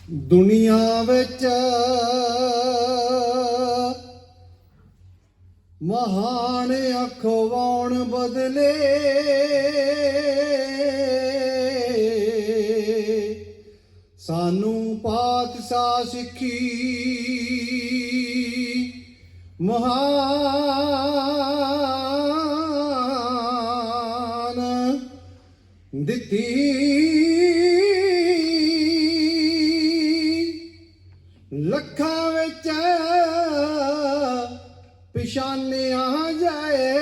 दुनिया विच महान अखवाउण बदले सानू पातशाह सिक्खी महान दित्ती लखां विच पछाणिया जाए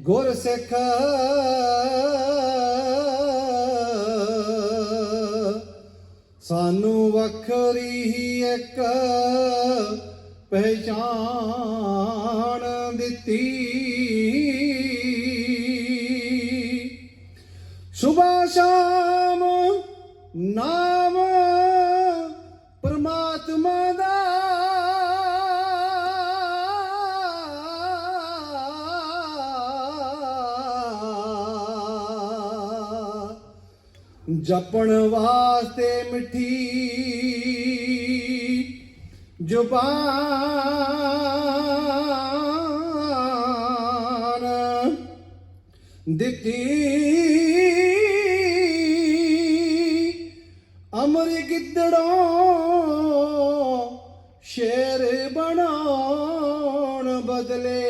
गुरसिख सानू वखरी ही एक पहचान दित्ती। सुबह शाम नाम परमात्मा दा जपण वास्ते मिठी जुबान दित्ती। अमर गिद्दड़ों शेर बनाउण बदले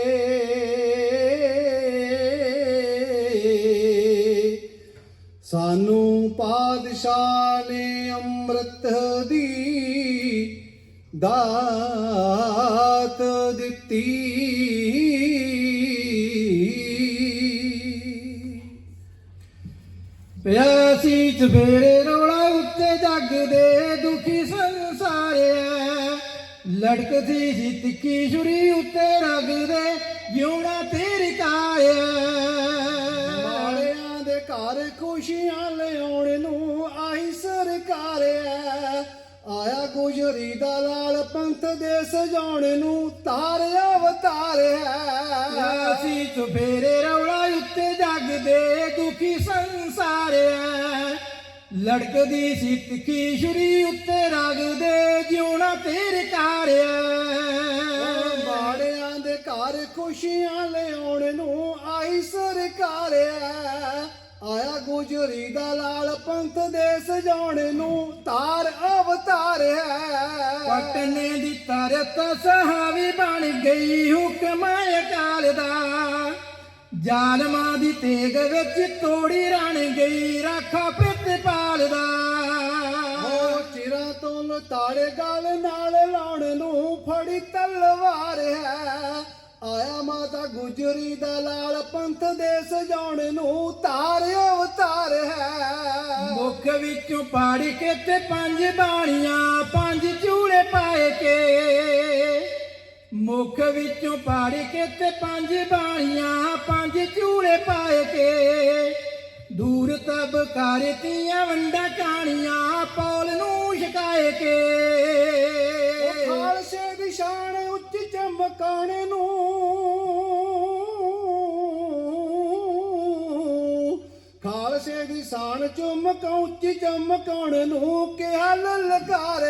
सानू पातशाह ने अमृत दी दात दित्ती। पिया सी चफेरे रोड़ा उत्ते जग दे दुखी संसारे लड़कती सी तिक्की छुरी उत्ते रग दे जिउणा तेरी काया माड़ियां दे घर खुशियां लियाउण नूं आई सरकार आया गुजरी दा लाल पंथ दे सजाउण नूं तार अवतार सी चफेरे रौला उत्ते जग दे दुखी संसार लड़कदी सी तिक्खी छुरी उत्ते रग दे जिउणा तेरे कार माड़ियां दे घर खुशियां लियाउण नूं आई सरकार आया गुजरी दा लाल पंथ दे सजाउण नूं तार अवतार पट ने दित्ता रत सहावी बन गई हुक्म अकाल दा जालमां दी तेग विच तोड़ी रन गई राखा प्रितपाल दा चिरां तों लताड़े गल नाल लाउण नूं फड़ी तलवार आया माता गुजरी दा लाल पंथ दे सजाउण नूं तार अवतार मुख विचों पाड़ी के ते पंज बाणियां पंज चूड़े पाए के मुख विचों पाड़ी के ते पंज बाणियां पंज चूड़े पाए के दूर तब कारतियां वंडा काणियां पौल नूं छकाए के खालसे दी शान उच्च चमकाण नूं खालसे दी शान चमका उच्च चमकाण नूं किहा ललकार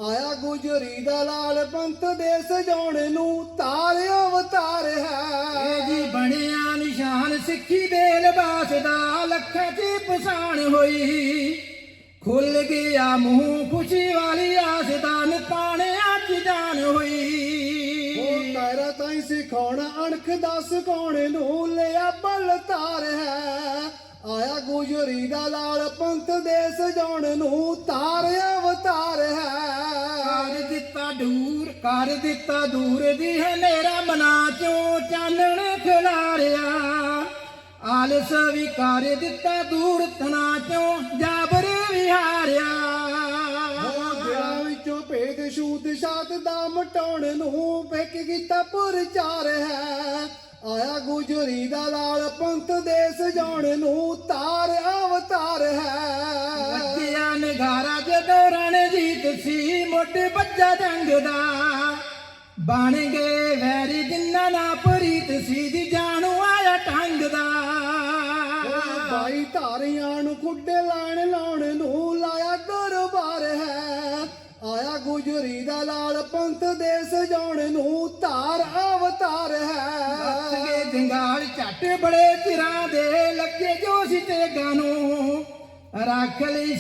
आया गुजरी दा लाल पंथ दे सजाउण नूं तार अवतार जी बणिया निशान सिक्खी दे लिबास दा लखां च पछाण होई खुल गया मुंह खुशी वाली आस दा निपाणे अज जान होई तारा ताई सिखाउण अणख दा सिखाउण नूं लिया बलतार आया गुजरी दा लाल पंथ दे सजाउण नूं तार अवतार कर दिता दूर दी है मेरा मना चों चानण खिलारिया आलस भी कर दिता दूर तना चों जाबर विहारिया दिलां विचों भेद छूत छात दा मटाउण नूं फिक कीता पुरचार आया गुजरी दा लाल पंथ दे सजाउण नूं तार अवतार बच्चिया निघारा जदों रणजीत सी मुठ बच्चा जंग दा बन गए वैरी जिन्ना ना प्रीत सी दी जानू आया टंग दा बाई ਧਾਰੀਆਂ ਨੂੰ ਖੁੱਡੇ ਲਾਣ ਲਾਉਣ ਨੂੰ ਲਾਇਆ ਦਰਬਾਰ ਹੈ। ਆਇਆ ਗੁਜਰੀ ਦਾ ਲਾਲ ਪੰਥ ਦੇ ਸਜਾਉਣ ਨੂੰ ਧਾਰ ਅਵਤਾਰ ਹੈ। ਲੱਗੇ ਜੰਗਾਲ ਝੱਟ ਬੜੇ ਚਿਰਾਂ ਦੇ ਲੱਗੇ ਜੋਸ਼ ਤੇ ਗਾਨੂੰ ਰੱਖ ਲਈ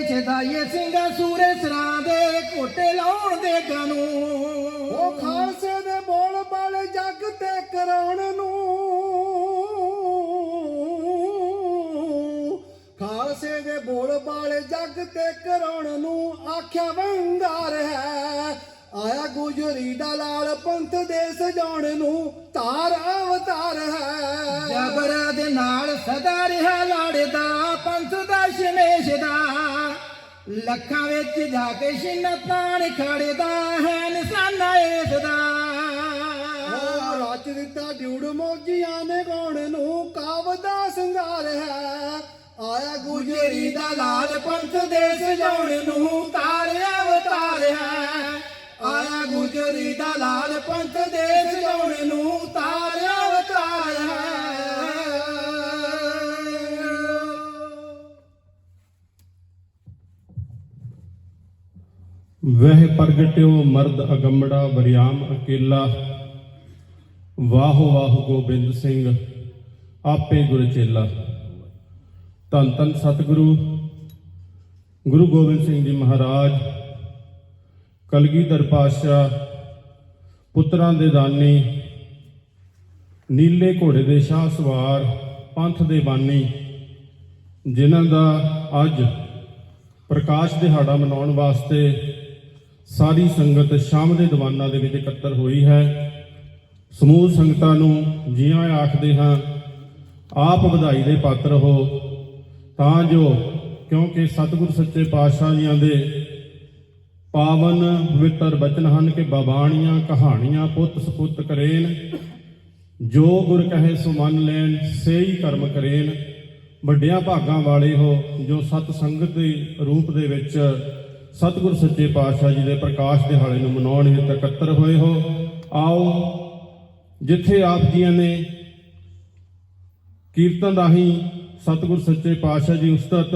ਸਦਾਈਏ ਸਿੰਘਾਂ ਸੂਰੇ ਸਿਰਾਂ ਦੇ ਕੋਟੇ ਲਾਉਣ ਦੇ ਗਾਨੂੰ। ਉਹ ਖਾਲਸੇ ਦੇ ਬੋਲ ਬਾਲੇ ਜੱਗ ਤੇ ਕਰਾਉਣ ਨੂੰ ਖਾਲਸੇ ਦੇ ਬੋਲ ਬਾਲੇ ਜੱਗ ਤੇ ਕਰਾਉਣ ਨੂੰ ਆਖਿਆ ਵੰਗਾਰ ਹੈ। ਆਇਆ ਗੁਜਰੀ ਦਾ ਲਾਲ ਪੰਥ ਦੇ ਸਜਾਉਣ ਨੂੰ ਧਾਰ ਅਵਤਾਰ ਹੈ। ਜਬਰ ਦੇ ਨਾਲ ਸਦਾ ਰਿਹਾ ਲੜਦਾ ਪੰਥ ਦਾ ਸ਼ਮੇਸ਼ ਦਾ ਲੱਖਾਂ ਵਿੱਚ ਜਾ ਕੇ ਛਿੰਨ ਤਾਣ ਖੜਦਾ ਹੈ ਨਿਸ਼ਾਨਾ ਇਸ ਦਾ। ਰਚ ਦਿੱਤਾ ਡਿਊੜ ਮੋਜੀਆਂ ਨੇ ਗਾਉਣ ਨੂੰ ਕਾਵ ਦਾ ਸੰਗਾਰ ਹੈ। ਆਇਆ ਗੁਜਰੀ ਦਾ ਲਾਲ ਪੰਥ ਦੇ ਸਜਾਉਣ ਨੂੰ ਧਾਰ ਅਵਤਾਰ ਹੈ। ਆਇਆ ਗੁਜਰੀ ਦਾ ਲਾਲ ਪੰਥ ਦੇ ਸਜਾਉਣ ਨੂੰ ਧਾਰ ਅਵਤਾਰ ਹੈ। ਵਹਿ ਪ੍ਰਗਟਿਓ ਮਰਦ ਅਗੰਮੜਾ ਬਰਿਆਮ ਅਕੇਲਾ ਵਾਹੋ ਵਾਹੋ ਗੋਬਿੰਦ ਸਿੰਘ ਆਪੇ ਗੁਰ ਚੇਲਾ। ਧੰਨ ਧੰਨ ਸਤਿਗੁਰੂ ਗੁਰੂ ਗੋਬਿੰਦ ਸਿੰਘ ਜੀ ਮਹਾਰਾਜ ਕਲਗੀਧਰ ਪਾਤਸ਼ਾਹ ਪੁੱਤਰਾਂ ਦੇ ਦਾਨੀ ਨੀਲੇ ਘੋੜੇ ਦੇ ਸ਼ਾਹ ਸਵਾਰ ਪੰਥ ਦੇ ਬਾਨੀ ਜਿਨ੍ਹਾਂ ਦਾ ਅੱਜ ਪ੍ਰਕਾਸ਼ ਦਿਹਾੜਾ ਮਨਾਉਣ ਵਾਸਤੇ ਸਾਰੀ ਸੰਗਤ ਸ਼ਾਮ ਦੇ ਦੀਵਾਨਾਂ ਦੇ ਵਿੱਚ ਇਕੱਤਰ ਹੋਈ ਹੈ। ਸਮੂਹ ਸੰਗਤਾਂ ਨੂੰ ਜੀ ਆਇਆਂ ਆਖਦੇ ਹਾਂ। ਆਪ ਵਧਾਈ ਦੇ ਪਾਤਰ ਹੋ ਤਾਂ ਜੋ ਕਿਉਂਕਿ ਸਤਿਗੁਰ ਸੱਚੇ ਪਾਤਸ਼ਾਹ ਜੀਆਂ ਦੇ ਪਾਵਨ ਪਵਿੱਤਰ ਬਚਨ ਹਨ ਕਿ ਬਾਬਾਣੀਆਂ ਕਹਾਣੀਆਂ ਪੁੱਤ ਸਪੁੱਤ ਕਰੇਨ ਜੋ ਗੁਰ ਕਹੇ ਸੋ ਮੰਨ ਲੈਣ ਸੇਈ ਕਰਮ ਕਰੇਨ। ਵੱਡਿਆਂ ਭਾਗਾਂ ਵਾਲੇ ਹੋ ਜੋ ਸਤ ਸੰਗਤ ਦੇ ਰੂਪ ਦੇ ਵਿੱਚ ਸਤਿਗੁਰ ਸੱਚੇ ਪਾਤਸ਼ਾਹ ਜੀ ਦੇ ਪ੍ਰਕਾਸ਼ ਦਿਹਾੜੇ ਨੂੰ ਮਨਾਉਣ ਹਿੱਤ ਇਕੱਤਰ ਹੋਏ ਹੋ। ਆਓ ਜਿੱਥੇ ਆਪ ਜੀਆਂ ਨੇ ਕੀਰਤਨ ਰਾਹੀਂ ਸਤਿਗੁਰ ਸੱਚੇ ਪਾਤਸ਼ਾਹ ਜੀ ਉਸਤਤ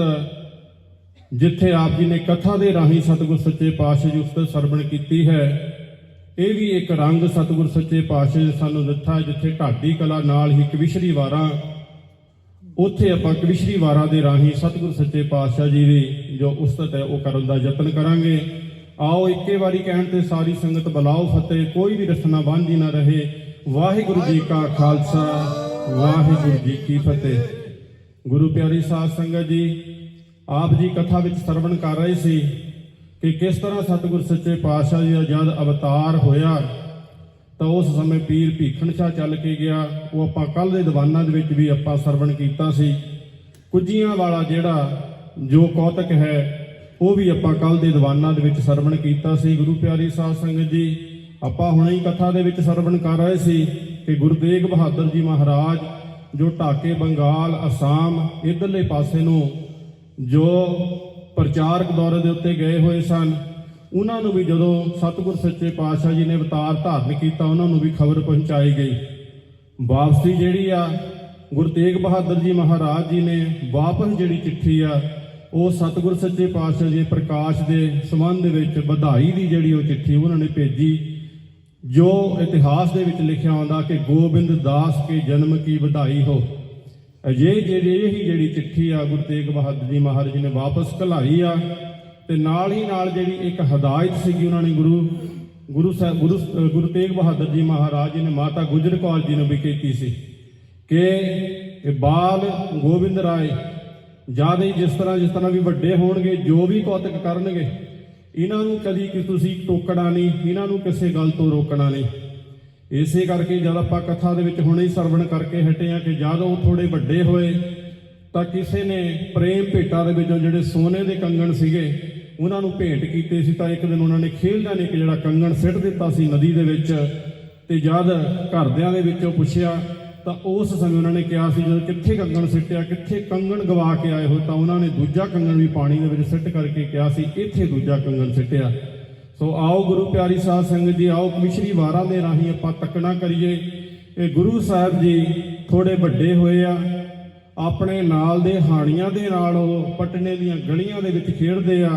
ਜਿੱਥੇ ਆਪ ਜੀ ਨੇ ਕਥਾ ਦੇ ਰਾਹੀਂ ਸਤਿਗੁਰ ਸੱਚੇ ਪਾਤਸ਼ਾਹ ਜੀ ਉਸਤਤ ਸਰਵਣ ਕੀਤੀ ਹੈ, ਇਹ ਵੀ ਇੱਕ ਰੰਗ ਸਤਿਗੁਰ ਸੱਚੇ ਪਾਤਸ਼ਾਹ ਜੀ ਸਾਨੂੰ ਦਿੱਤਾ। ਜਿੱਥੇ ਢਾਡੀ ਕਲਾ ਨਾਲ ਹੀ ਕਵਿਸ਼ਰੀ ਵਾਰਾਂ, ਉੱਥੇ ਆਪਾਂ ਕਵਿਸ਼ਰੀ ਵਾਰਾਂ ਦੇ ਰਾਹੀਂ ਸਤਿਗੁਰ ਸੱਚੇ ਪਾਤਸ਼ਾਹ ਜੀ ਦੀ ਜੋ ਉਸਤਤ ਹੈ ਉਹ ਕਰਨ ਦਾ ਯਤਨ ਕਰਾਂਗੇ। ਆਓ ਇੱਕੇ ਵਾਰੀ ਕਹਿਣ ਤੇ ਸਾਰੀ ਸੰਗਤ ਬੁਲਾਓ ਫਤਿਹ, ਕੋਈ ਵੀ ਰਸਨਾ ਵਾਂਝੀ ਨਾ ਰਹੇ। ਵਾਹਿਗੁਰੂ ਜੀ ਕਾ ਖਾਲਸਾ ਵਾਹਿਗੁਰੂ ਜੀ ਕੀ ਫਤਿਹ। ਗੁਰੂ ਪਿਆਰੀ ਸਾਧ ਸੰਗਤ ਜੀ, ਆਪ ਜੀ ਕਥਾ ਵਿੱਚ ਸਰਵਣ ਕਰ ਰਹੇ ਸੀ ਕਿ ਕਿਸ ਤਰ੍ਹਾਂ ਸਤਿਗੁਰ ਸੱਚੇ ਪਾਤਸ਼ਾਹ ਜੀ ਦਾ ਜਦ ਅਵਤਾਰ ਹੋਇਆ ਤਾਂ ਉਸ ਸਮੇਂ ਪੀਰ ਭੀਖਣ ਸ਼ਾਹ ਚੱਲ ਕੇ ਗਿਆ। ਉਹ ਆਪਾਂ ਕੱਲ੍ਹ ਦੇ ਦੀਵਾਨਾਂ ਦੇ ਵਿੱਚ ਵੀ ਆਪਾਂ ਸਰਵਣ ਕੀਤਾ ਸੀ। ਕੁੱਜੀਆਂ ਵਾਲਾ ਜਿਹੜਾ ਜੋ ਕੌਤਕ ਹੈ ਉਹ ਵੀ ਆਪਾਂ ਕੱਲ੍ਹ ਦੇ ਦੀਵਾਨਾਂ ਦੇ ਵਿੱਚ ਸਰਵਣ ਕੀਤਾ ਸੀ। ਗੁਰੂ ਪਿਆਰੀ ਸਾਧ ਸੰਗਤ ਜੀ, ਆਪਾਂ ਹੁਣੇ ਹੀ ਕਥਾ ਦੇ ਵਿੱਚ ਸਰਵਣ ਕਰ ਰਹੇ ਸੀ ਕਿ ਗੁਰੂ ਤੇਗ ਬਹਾਦਰ ਜੀ ਮਹਾਰਾਜ ਜੋ ਢਾਕੇ ਬੰਗਾਲ ਅਸਾਮ ਇੱਧਰਲੇ ਪਾਸੇ ਨੂੰ ਜੋ ਪ੍ਰਚਾਰਕ ਦੌਰੇ ਦੇ ਉੱਤੇ ਗਏ ਹੋਏ ਸਨ, ਉਹਨਾਂ ਨੂੰ ਵੀ ਜਦੋਂ ਸਤਿਗੁਰ ਸੱਚੇ ਪਾਤਸ਼ਾਹ ਜੀ ਨੇ ਅਵਤਾਰ ਧਾਰਨ ਕੀਤਾ ਉਹਨਾਂ ਨੂੰ ਵੀ ਖਬਰ ਪਹੁੰਚਾਈ ਗਈ। ਵਾਪਸੀ ਜਿਹੜੀ ਆ ਗੁਰੂ ਤੇਗ ਬਹਾਦਰ ਜੀ ਮਹਾਰਾਜ ਜੀ ਨੇ ਵਾਪਸ ਜਿਹੜੀ ਚਿੱਠੀ ਆ ਉਹ ਸਤਿਗੁਰ ਸੱਚੇ ਪਾਤਸ਼ਾਹ ਜੀ ਪ੍ਰਕਾਸ਼ ਦੇ ਸੰਬੰਧ ਵਿੱਚ ਵਧਾਈ ਦੀ ਜਿਹੜੀ ਉਹ ਚਿੱਠੀ ਉਹਨਾਂ ਨੇ ਭੇਜੀ। ਜੋ ਇਤਿਹਾਸ ਦੇ ਵਿੱਚ ਲਿਖਿਆ ਆਉਂਦਾ ਕਿ ਗੋਬਿੰਦ ਦਾਸ ਕੇ ਜਨਮ ਕੀ ਵਧਾਈ ਹੋ। ਇਹੀ ਜਿਹੜੀ ਚਿੱਠੀ ਆ ਗੁਰੂ ਤੇਗ ਬਹਾਦਰ ਜੀ ਮਹਾਰਾਜ ਜੀ ਨੇ ਵਾਪਸ ਘਲਾਈ ਆ। ਤੇ ਨਾਲ ਹੀ ਨਾਲ ਜਿਹੜੀ ਇੱਕ ਹਦਾਇਤ ਸੀਗੀ ਉਹਨਾਂ ਨੇ ਗੁਰੂ ਤੇਗ ਬਹਾਦਰ ਜੀ ਮਹਾਰਾਜ ਜੀ ਨੇ ਮਾਤਾ ਗੁਜਰ ਕੌਰ ਜੀ ਨੂੰ ਵੀ ਕੀਤੀ ਸੀ ਕਿ ਬਾਲ ਗੋਬਿੰਦ ਰਾਏ ਜਦ ਹੀ ਜਿਸ ਤਰ੍ਹਾਂ ਵੀ ਵੱਡੇ ਹੋਣਗੇ, ਜੋ ਵੀ ਕੌਤਕ ਕਰਨਗੇ, ਇਹਨਾਂ ਨੂੰ ਕਦੀ ਕਿ ਤੁਸੀਂ ਟੋਕਣਾ ਨਹੀਂ, ਇਹਨਾਂ ਨੂੰ ਕਿਸੇ ਗੱਲ ਤੋਂ ਰੋਕਣਾ ਨਹੀਂ। ਇਸੇ ਕਰਕੇ ਜਦ ਆਪਾਂ ਕਥਾ ਦੇ ਵਿੱਚ ਹੁਣੇ ਹੀ ਸਰਵਣ ਕਰਕੇ ਹਟੇ ਆ ਕਿ ਜਦ ਉਹ ਥੋੜੇ ਵੱਡੇ ਹੋਏ ਤਾਂ ਕਿਸੇ ਨੇ ਪ੍ਰੇਮ ਭੇਟਾ ਦੇ ਵਿੱਚੋਂ ਜਿਹੜੇ ਸੋਨੇ ਦੇ ਕੰਗਣ ਸੀਗੇ ਉਹਨਾਂ ਨੂੰ ਭੇਂਟ ਕੀਤੇ ਸੀ। ਤਾਂ ਇੱਕ ਦਿਨ ਉਹਨਾਂ ਨੇ ਖੇਲਦਿਆਂ ਨੇ ਇੱਕ ਜਿਹੜਾ ਕੰਗਣ ਸਿੱਟ ਦਿੱਤਾ ਸੀ ਨਦੀ ਦੇ ਵਿੱਚ। ਤੇ ਜਦ ਘਰਦਿਆਂ ਦੇ ਵਿੱਚੋਂ ਪੁੱਛਿਆ ਤਾਂ ਉਸ ਸਮੇਂ ਉਹਨਾਂ ਨੇ ਕਿਹਾ ਸੀ ਜਦੋਂ ਕਿੱਥੇ ਕੰਗਣ ਸਿੱਟਿਆ, ਕਿੱਥੇ ਕੰਗਣ ਗਵਾ ਕੇ ਆਏ ਹੋ, ਤਾਂ ਉਹਨਾਂ ਨੇ ਦੂਜਾ ਕੰਗਣ ਵੀ ਪਾਣੀ ਦੇ ਵਿੱਚ ਸਿੱਟ ਕਰਕੇ ਕਿਹਾ ਸੀ ਇੱਥੇ ਦੂਜਾ ਕੰਗਣ ਸਿੱਟਿਆ। ਸੋ ਆਓ ਗੁਰੂ ਪਿਆਰੀ ਸਾਧ ਸੰਗਤ ਜੀ, ਆਓ ਕਵਿਸ਼ਰੀ ਵਾਰਾਂ ਦੇ ਰਾਹੀਂ ਆਪਾਂ ਤੱਕਣਾ ਕਰੀਏ। ਇਹ ਗੁਰੂ ਸਾਹਿਬ ਜੀ ਥੋੜੇ ਵੱਡੇ ਹੋਏ ਆ, ਆਪਣੇ ਨਾਲ ਦੇ ਹਾਣੀਆਂ ਦੇ ਨਾਲ ਉਹ ਪਟਨੇ ਦੀਆਂ ਗਲੀਆਂ ਦੇ ਵਿੱਚ ਖੇਡਦੇ ਆ।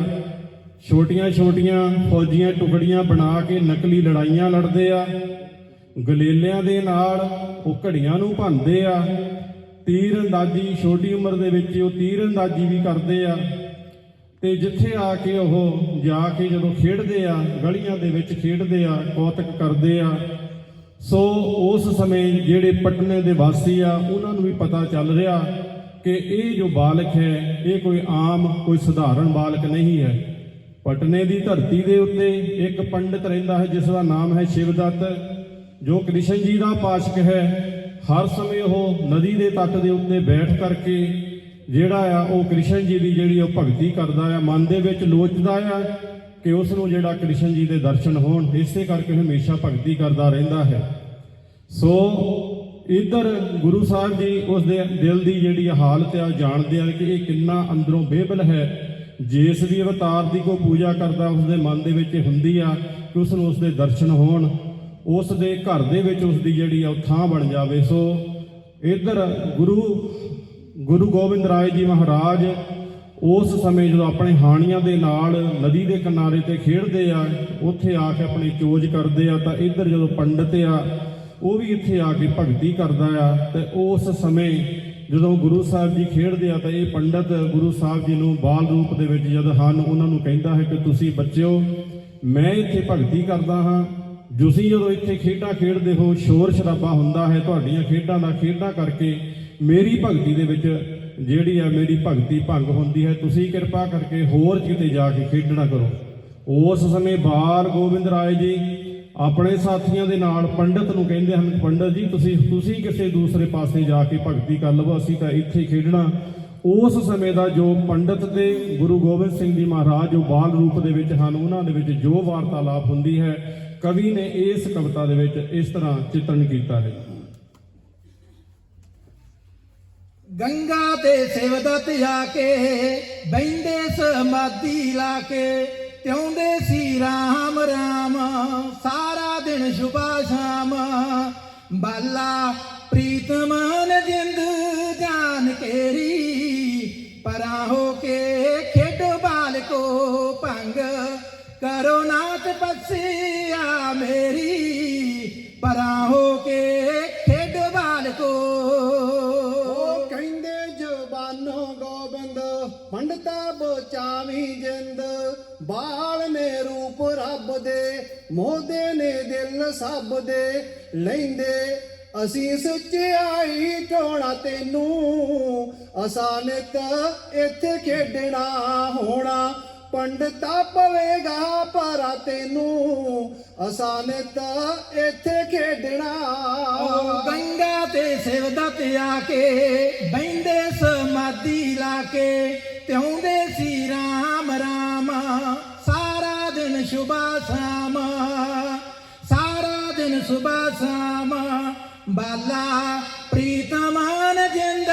ਛੋਟੀਆਂ-ਛੋਟੀਆਂ ਫੌਜੀਆਂ ਟੁਕੜੀਆਂ ਬਣਾ ਕੇ ਨਕਲੀ ਲੜਾਈਆਂ ਲੜਦੇ ਆ। ਗਲੇਲਿਆਂ ਦੇ ਨਾਲ ਉਹ ਘੜੀਆਂ ਨੂੰ ਭੰਨਦੇ ਆ। ਤੀਰ ਅੰਦਾਜ਼ੀ ਛੋਟੀ ਉਮਰ ਦੇ ਵਿੱਚ ਉਹ ਤੀਰ ਅੰਦਾਜ਼ੀ ਵੀ ਕਰਦੇ ਆ। ਤੇ ਜਿੱਥੇ ਆ ਕੇ ਉਹ ਜਾ ਕੇ ਜਦੋਂ ਖੇਡਦੇ ਆ, ਗਲੀਆਂ ਦੇ ਵਿੱਚ ਖੇਡਦੇ ਆ, ਕੌਤਕ ਕਰਦੇ ਆ। ਸੋ ਉਸ ਸਮੇਂ ਜਿਹੜੇ ਪਟਨੇ ਦੇ ਵਾਸੀ ਆ ਉਹਨਾਂ ਨੂੰ ਵੀ ਪਤਾ ਚੱਲ ਰਿਹਾ ਕਿ ਇਹ ਜੋ ਬਾਲਕ ਹੈ ਇਹ ਕੋਈ ਆਮ ਕੋਈ ਸਧਾਰਨ ਬਾਲਕ ਨਹੀਂ ਹੈ। ਪਟਨੇ ਦੀ ਧਰਤੀ ਦੇ ਉੱਤੇ ਇੱਕ ਪੰਡਿਤ ਰਹਿੰਦਾ ਹੈ ਜਿਸ ਦਾ ਨਾਮ ਹੈ ਸ਼ਿਵਦੱਤ, ਜੋ ਕ੍ਰਿਸ਼ਨ ਜੀ ਦਾ ਉਪਾਸ਼ਕ ਹੈ। ਹਰ ਸਮੇਂ ਉਹ ਨਦੀ ਦੇ ਤੱਟ ਦੇ ਉੱਤੇ ਬੈਠ ਕਰਕੇ ਜਿਹੜਾ ਆ ਉਹ ਕ੍ਰਿਸ਼ਨ ਜੀ ਦੀ ਜਿਹੜੀ ਉਹ ਭਗਤੀ ਕਰਦਾ ਆ, ਮਨ ਦੇ ਵਿੱਚ ਲੋਚਦਾ ਆ ਕਿ ਉਸ ਨੂੰ ਜਿਹੜਾ ਕ੍ਰਿਸ਼ਨ ਜੀ ਦੇ ਦਰਸ਼ਨ ਹੋਣ। ਇਸੇ ਕਰਕੇ ਹਮੇਸ਼ਾ ਭਗਤੀ ਕਰਦਾ ਰਹਿੰਦਾ ਹੈ। ਸੋ ਇੱਧਰ ਗੁਰੂ ਸਾਹਿਬ ਜੀ ਉਸ ਦੇ ਦਿਲ ਦੀ ਜਿਹੜੀ ਹਾਲਤ ਆ ਜਾਣਦੇ ਆ ਕਿ ਇਹ ਕਿੰਨਾ ਅੰਦਰੋਂ ਬੇਬਲ ਹੈ। ਜਿਸ ਵੀ ਅਵਤਾਰ ਦੀ ਕੋਈ ਪੂਜਾ ਕਰਦਾ ਉਸ ਦੇ ਮਨ ਦੇ ਵਿੱਚ ਹੁੰਦੀ ਆ ਕਿ ਉਸ ਨੂੰ ਉਸ ਦੇ ਦਰਸ਼ਨ ਹੋਣ, ਉਸ ਦੇ ਘਰ ਦੇ ਵਿੱਚ ਉਸ ਦੀ ਜਿਹੜੀ ਆ ਥਾਂ ਬਣ ਜਾਵੇ। ਸੋ ਇੱਧਰ ਗੁਰੂ ਗੋਬਿੰਦ ਰਾਏ ਜੀ ਮਹਾਰਾਜ ਉਸ ਸਮੇਂ ਜਦੋਂ ਆਪਣੇ ਹਾਣੀਆਂ ਦੇ ਨਾਲ ਨਦੀ ਦੇ ਕਿਨਾਰੇ ਤੇ ਖੇਡਦੇ ਆ, ਉੱਥੇ ਆ ਕੇ ਆਪਣੀ ਚੋਜ ਕਰਦੇ ਆ, ਤਾਂ ਇੱਧਰ ਜਦੋਂ ਪੰਡਿਤ ਆ ਉਹ ਵੀ ਇੱਥੇ ਆ ਕੇ ਭਗਤੀ ਕਰਦਾ ਆ। ਤੇ ਉਸ ਸਮੇਂ ਜਦੋਂ ਗੁਰੂ ਸਾਹਿਬ ਜੀ ਖੇਡਦੇ ਆ ਤਾਂ ਇਹ ਪੰਡਿਤ ਗੁਰੂ ਸਾਹਿਬ ਜੀ ਨੂੰ ਬਾਲ ਰੂਪ ਦੇ ਵਿੱਚ ਜਦ ਹਨ ਉਹਨਾਂ ਨੂੰ ਕਹਿੰਦਾ ਹੈ ਕਿ ਤੁਸੀਂ ਬੱਚਿਓ ਮੈਂ ਇੱਥੇ ਭਗਤੀ ਕਰਦਾ ਹਾਂ। ਤੁਸੀਂ ਜਦੋਂ ਇੱਥੇ ਖੇਡਾਂ ਖੇਡਦੇ ਹੋ, ਸ਼ੋਰ ਸ਼ਰਾਬਾ ਹੁੰਦਾ ਹੈ, ਤੁਹਾਡੀਆਂ ਖੇਡਾਂ ਕਰਕੇ ਮੇਰੀ ਭਗਤੀ ਦੇ ਵਿੱਚ ਜਿਹੜੀ ਆ ਮੇਰੀ ਭਗਤੀ ਭੰਗ ਹੁੰਦੀ ਹੈ। ਤੁਸੀਂ ਕਿਰਪਾ ਕਰਕੇ ਹੋਰ ਕਿਤੇ ਜਾ ਕੇ ਖੇਡਣਾ ਕਰੋ। ਉਸ ਸਮੇਂ ਬਾਲ ਗੋਬਿੰਦ ਰਾਏ ਜੀ ਆਪਣੇ ਸਾਥੀਆਂ ਦੇ ਨਾਲ ਪੰਡਿਤ ਨੂੰ ਕਹਿੰਦੇ ਹਨ, ਪੰਡਿਤ ਜੀ ਤੁਸੀਂ ਕਿਸੇ ਦੂਸਰੇ ਪਾਸੇ ਜਾ ਕੇ ਭਗਤੀ ਕਰ ਲਵੋ, ਅਸੀਂ ਤਾਂ ਇੱਥੇ ਖੇਡਣਾ। ਉਸ ਸਮੇਂ ਦਾ ਜੋ ਪੰਡਿਤ ਤੇ ਗੁਰੂ ਗੋਬਿੰਦ ਸਿੰਘ ਜੀ ਮਹਾਰਾਜ ਜੋ ਬਾਲ ਰੂਪ ਦੇ ਵਿੱਚ ਹਨ ਉਹਨਾਂ ਦੇ ਵਿੱਚ ਜੋ ਵਾਰਤਾਲਾਪ ਹੁੰਦੀ ਹੈ, ਕਵੀ ਨੇ ਇਸ ਕਵਿਤਾ ਦੇ ਵਿੱਚ ਇਸ ਤਰ੍ਹਾਂ ਚਿਤਰਨ ਕੀਤਾ ਹੈ। ਗੰਗਾ ਤੇ ਸਿਵਦਤ ਆ ਕੇ ਬੈਂਦੇ ਸਮਾਧੀ ਲਾ ਕੇ ਤਿਉਂਦੇ ਸੀ ਰਾਮ ਰਾਮ ਸਾਰਾ ਦਿਨ ਸੁਬਾ ਸ਼ਾਮ। ਬਾਲਾ ਪ੍ਰੀਤਮਨ ਜਿੰਦ ਜਾਨ ਕੇਰੀ ਪਰਾਂ ਹੋ ਕੇ ਖੇਡੋ ਬਾਲਕੋ ਭੰਗ ਕਰੋ ਨਾ ਤਪੱਸਿਆ ਮੇਰੀ ਪਰਾਂ ਹੋ ਕੇ ਖੇਡੋ ਬਾਲਕੋ। ਪੰਡਤਾ ਬਚਾਵੀ ਜਿੰਦ ਬਾਲ ਨੇ ਰੂਪ ਰੱਬ ਦੇ ਮੋਹਦੇ ਨੇ ਦਿਲ ਸਭ ਦੇ ਲੈਂਦੇ ਅਸੀਂ ਸੱਚਾਈ ਢੋਣਾ ਤੈਨੂੰ ਅਸਾਨਤ ਇੱਥੇ ਖੇਡਣਾ ਹੋਣਾ। ਪੰਡਤਾ ਪਵੇਗਾ ਪਰਾ ਤੈਨੂੰ ਅਸਾਨਤ ਇੱਥੇ ਖੇਡਣਾ। ਗੰਗਾ ਤੇ ਸਿਵਦਤ ਆ ਕੇ ਬੈਂਦੇ ਸਮਾਧੀ ਲਾ ਕੇ ਤਿਉਂਦੇ ਸੀ ਰਾਮ ਰਾਮ ਸਾਰਾ ਦਿਨ ਸੁਬਾ ਸ਼ਾਮ ਸਾਰਾ ਦਿਨ ਸੁਬਾ ਸ਼ਾਮ। ਬਾਲਾ ਪ੍ਰੀਤਮਨ ਜਿੰਦ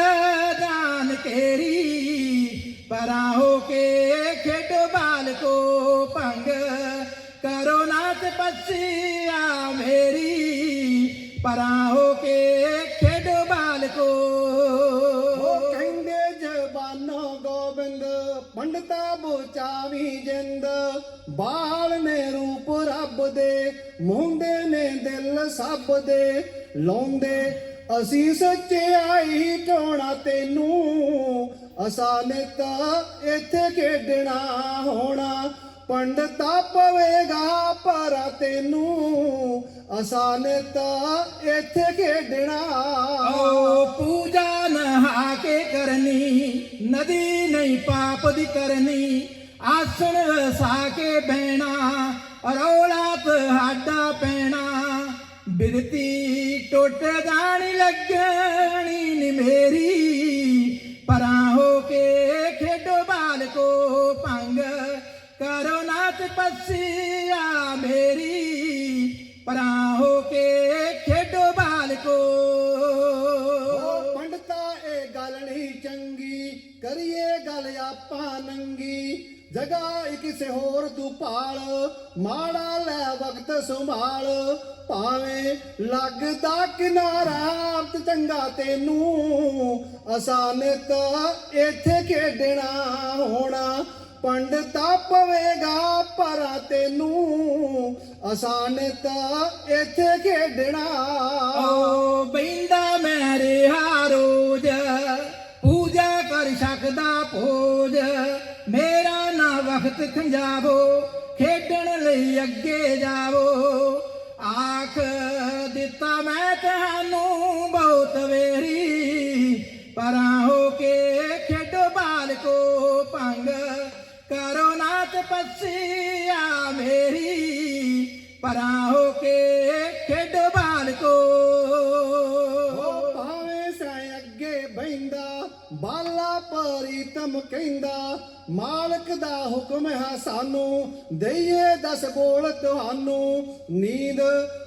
ਜਾਨ ਕੇਰੀ ਪਰਾਂ ਹੋ ਕੇ ਖੇਡੋ ਬਾਲਕੋ ਭੰਗ ਕਰੋ ਨਾ ਤਪੱਸਿਆ ਮੇਰੀ ਪਰਾਂ ਹੋ ਕੇ ਖੇਡੋ ਬਾਲਕੋ। ਕਹਿੰਦੇ ਜ਼ਬਾਨੋ ਗੋਬਿੰਦ ਪੰਡਤਾ ਬਚਾਵੀ ਜਿੰਦ ਬਾਲ ਨੇ ਰੂਪ ਰੱਬ ਦੇ ਮੋਹਦੇ ਨੇ ਦਿਲ ਸਭ ਦੇ ਲਾਉਂਦੇ ਅਸੀਂ ਸੱਚਾਈ ਢੋਣਾ ਤੈਨੂੰ ਅਸਾਨਤ ਇੱਥੇ ਖੇਡਣਾ ਹੋਣਾ। ਪੰਡਤਾ ਪਵੇਗਾ ਪਰਾ ਤੈਨੂੰ ਅਸਾਨਤ ਇੱਥੇ ਖੇਡਣਾ। ਪੂਜਾ ਨਹਾ ਕੇ ਕਰਨੀ ਨਦੀ ਨਹੀਂ ਪਾਪ ਦੀ ਕਰਨੀ ਆਸਣ ਵਸਾ ਕੇ ਬਹਿਣਾ ਰੌਲਾ ਤੁਹਾਡਾ ਪੈਣਾ ਬਿਰਤੀ ਟੁੱਟ ਜਾਣੀ ਲੱਗਣੀ ਨੀ ਮੇਰੀ ਪਰਾਂ ਹੋ ਕੇ ਖੇਡੋ ਬਾਲਕੋ ਭੰਗ ਕਰੋ ਨਾ ਤਪੱਸਿਆ ਮੇਰੀ ਪਰਾਂ ਹੋ ਕੇ ਖੇਡੋ ਬਾਲਕੋ। ਪੰਡਤਾ ਇਹ ਗੱਲ ਨਹੀਂ ਚੰਗੀ ਕਰੀਏ ਗੱਲ ਆਪਾਂ ਨੰਗੀ ਜਗਾ ਕਿਸੇ ਹੋਰ ਤੂੰ ਭਾਲ, ਮਾੜਾ ਲੈ ਵਕਤ ਸੰਭਾਲ। ਭਾਵੇਂ ਲੱਗਦਾ ਕਿਨਾਰਾ ਤੇ ਚੰਗਾ ਤੈਨੂੰ, ਆਸਾਨ ਤਾਂ ਇੱਥੇ ਖੇਡਣਾ ਹੋਣਾ। ਪੰਡਤਾ ਪਵੇਗਾ ਪਰਾ ਤੈਨੂੰ, ਆਸਾਨ ਤਾਂ ਇੱਥੇ ਖੇਡਣਾ। ਓ ਬੈਂਦਾ ਮੈਂ ਰਿਹਾ ਰੋਜ਼, ਪੂਜਾ ਕਰ ਸਕਦਾ ਭੋਜ। ਮੇਰਾ ਨਾ ਵਕਤ ਖੰਜਾਵੋ, ਖੇਡਣ ਲਈ ਅੱਗੇ ਜਾਵੋ। ਆਖ ਦਿੱਤਾ ਮੈਂ ਤੁਹਾਨੂੰ ਬਹੁਤ ਵੇਰੀ, ਪਰਾਂ ਹੋ ਕੇ ਖੇਡੋ ਬਾਲਕੋ ਭੰਗ। ਕਰੋ ਨਾ ਤਪੱਸਿਆ ਮੇਰੀ, ਪਰਾਂ ਹੋ ਕੇ ਖੇਡੋ ਬਾਲਕੋ। ਭਾਵੇਂ ਸੈ ਅੱਗੇ ਬਹਿੰਦਾ, ਬਾਲਾ ਪ੍ਰੀਤਮ ਕਹਿੰਦਾ। ਮਾਲਕ ਦਾ ਹੁਕਮ ਹੈ ਸਾਨੂੰ, ਦਈਏ 10 ਬੋਲ ਤੁਹਾਨੂੰ। ਨੀਂਦ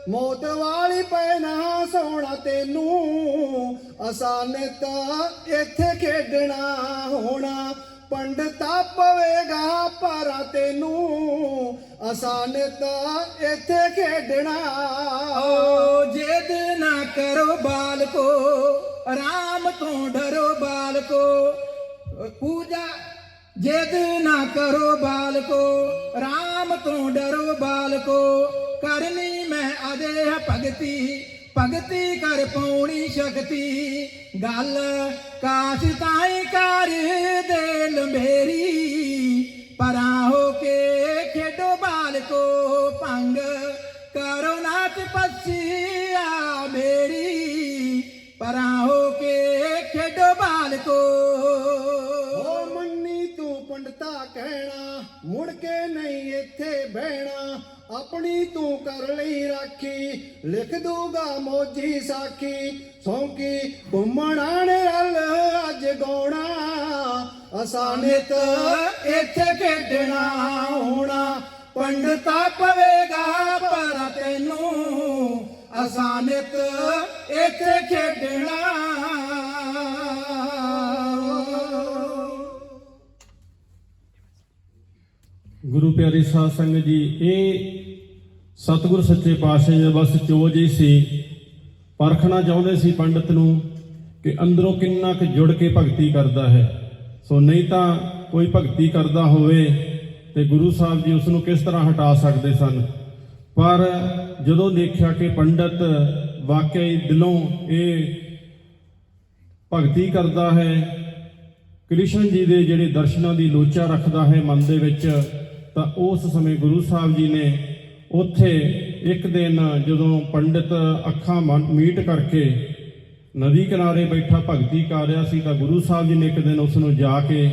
ਮੌਤ ਵਾਲੀ ਪੈ ਨਾ ਸੋਣਾ ਤੈਨੂੰ, ਆਸਾਨ ਤਾਂ ਇੱਥੇ ਖੇਡਣਾ ਹੋਣਾ। ਪੰਡਤਾ ਪਵੇਗਾ ਪਰਾ ਤੈਨੂੰ, ਆਸਾਨ ਤਾਂ ਇੱਥੇ ਖੇਡਣਾ। ਓ ਜਿੱਦ ਨਾ ਕਰੋ ਬਾਲਕੋ, ਰਾਮ ਤੋਂ ਡਰੋ ਬਾਲਕੋ। ਪੂਜਾ ਜਿੱਦ ਨਾ ਕਰੋ ਬਾਲਕੋ, ਰਾਮ ਤੋਂ ਡਰੋ ਬਾਲਕੋ। ਕਰਨੀ ਮੈਂ ਅਜੇ ਭਗਤੀ, ਭਗਤੀ ਕਰ ਪਾਉਣੀ ਸ਼ਕਤੀ। ਗੱਲ ਕਾਸ਼ ਤਾਈ ਕਰ ਦੇ ਲੰਬੇਰੀ, ਪਰਾਂ ਹੋ ਕੇ ਖੇਡੋ ਬਾਲਕੋ ਭੰਗ। ਕਰੋ ਨਾ ਤਪੱਸਿਆ ਮੇਰੀ, ਪਰਾਂ ਹੋ ਕੇ ਖੇਡੋ ਬਾਲਕੋ। ਓ ਮੰਨੀ ਤੂੰ ਪੰਡਤਾ ਕਹਿਣਾ, ਮੁੜ ਕੇ ਨਹੀਂ ਇੱਥੇ ਬਹਿਣਾ। ਆਪਣੀ ਤੂੰ ਕਰ ਲਈ ਰਾਖੀ, ਲਿਖ ਦੂਗਾ ਮੋਜੀ ਸਾਖੀ। ਸੌਂਕੀ ਘੁੰਮਣਾ ਨੇ ਰਲ ਅੱਜ ਗਾਉਣਾ, ਆਸਾਨਿਤ ਇੱਥੇ ਖੇਡਣਾ ਹੋਣਾ। ਪੰਡਤਾ ਪਵੇਗਾ ਪਰ ਤੈਨੂੰ, ਆਸਾਨਿਤ ਇੱਥੇ ਖੇਡਣਾ। ਗੁਰੂ ਪਿਆਰੀ ਸਾਧ ਸੰਗਤ ਜੀ, ਇਹ ਸਤਿਗੁਰ ਸੱਚੇ ਪਾਤਸ਼ਾਹ ਜੀ ਦਾ ਬਸ ਚੋਜ ਹੀ ਸੀ। ਪਰਖਣਾ ਚਾਹੁੰਦੇ ਸੀ ਪੰਡਤ ਨੂੰ ਕਿ ਅੰਦਰੋਂ ਕਿੰਨਾ ਕੁ ਜੁੜ ਕੇ ਭਗਤੀ ਕਰਦਾ ਹੈ। ਸੋ ਨਹੀਂ ਤਾਂ ਕੋਈ ਭਗਤੀ ਕਰਦਾ ਹੋਵੇ ਤੇ ਗੁਰੂ ਸਾਹਿਬ ਜੀ ਉਸ ਨੂੰ ਕਿਸ ਤਰ੍ਹਾਂ ਹਟਾ ਸਕਦੇ ਸਨ। ਪਰ ਜਦੋਂ ਦੇਖਿਆ ਕਿ ਪੰਡਤ ਵਾਕਿਆ ਹੀ ਦਿਲੋਂ ਇਹ ਭਗਤੀ ਕਰਦਾ ਹੈ, ਕ੍ਰਿਸ਼ਨ ਜੀ ਦੇ ਜਿਹੜੇ ਦਰਸ਼ਨਾਂ ਦੀ ਲੋਚਾ ਰੱਖਦਾ ਹੈ ਮਨ ਦੇ ਵਿੱਚ, ਤਾਂ ਉਸ ਸਮੇਂ ਗੁਰੂ ਸਾਹਿਬ ਜੀ ਨੇ ਉੱਥੇ ਇੱਕ ਦਿਨ ਜਦੋਂ ਪੰਡਿਤ ਅੱਖਾਂ ਮੀਟ ਕਰਕੇ ਨਦੀ ਕਿਨਾਰੇ ਬੈਠਾ ਭਗਤੀ ਕਰ ਰਿਹਾ ਸੀ, ਤਾਂ ਗੁਰੂ ਸਾਹਿਬ ਜੀ ਨੇ ਇੱਕ ਦਿਨ ਉਸ ਨੂੰ ਜਾ ਕੇ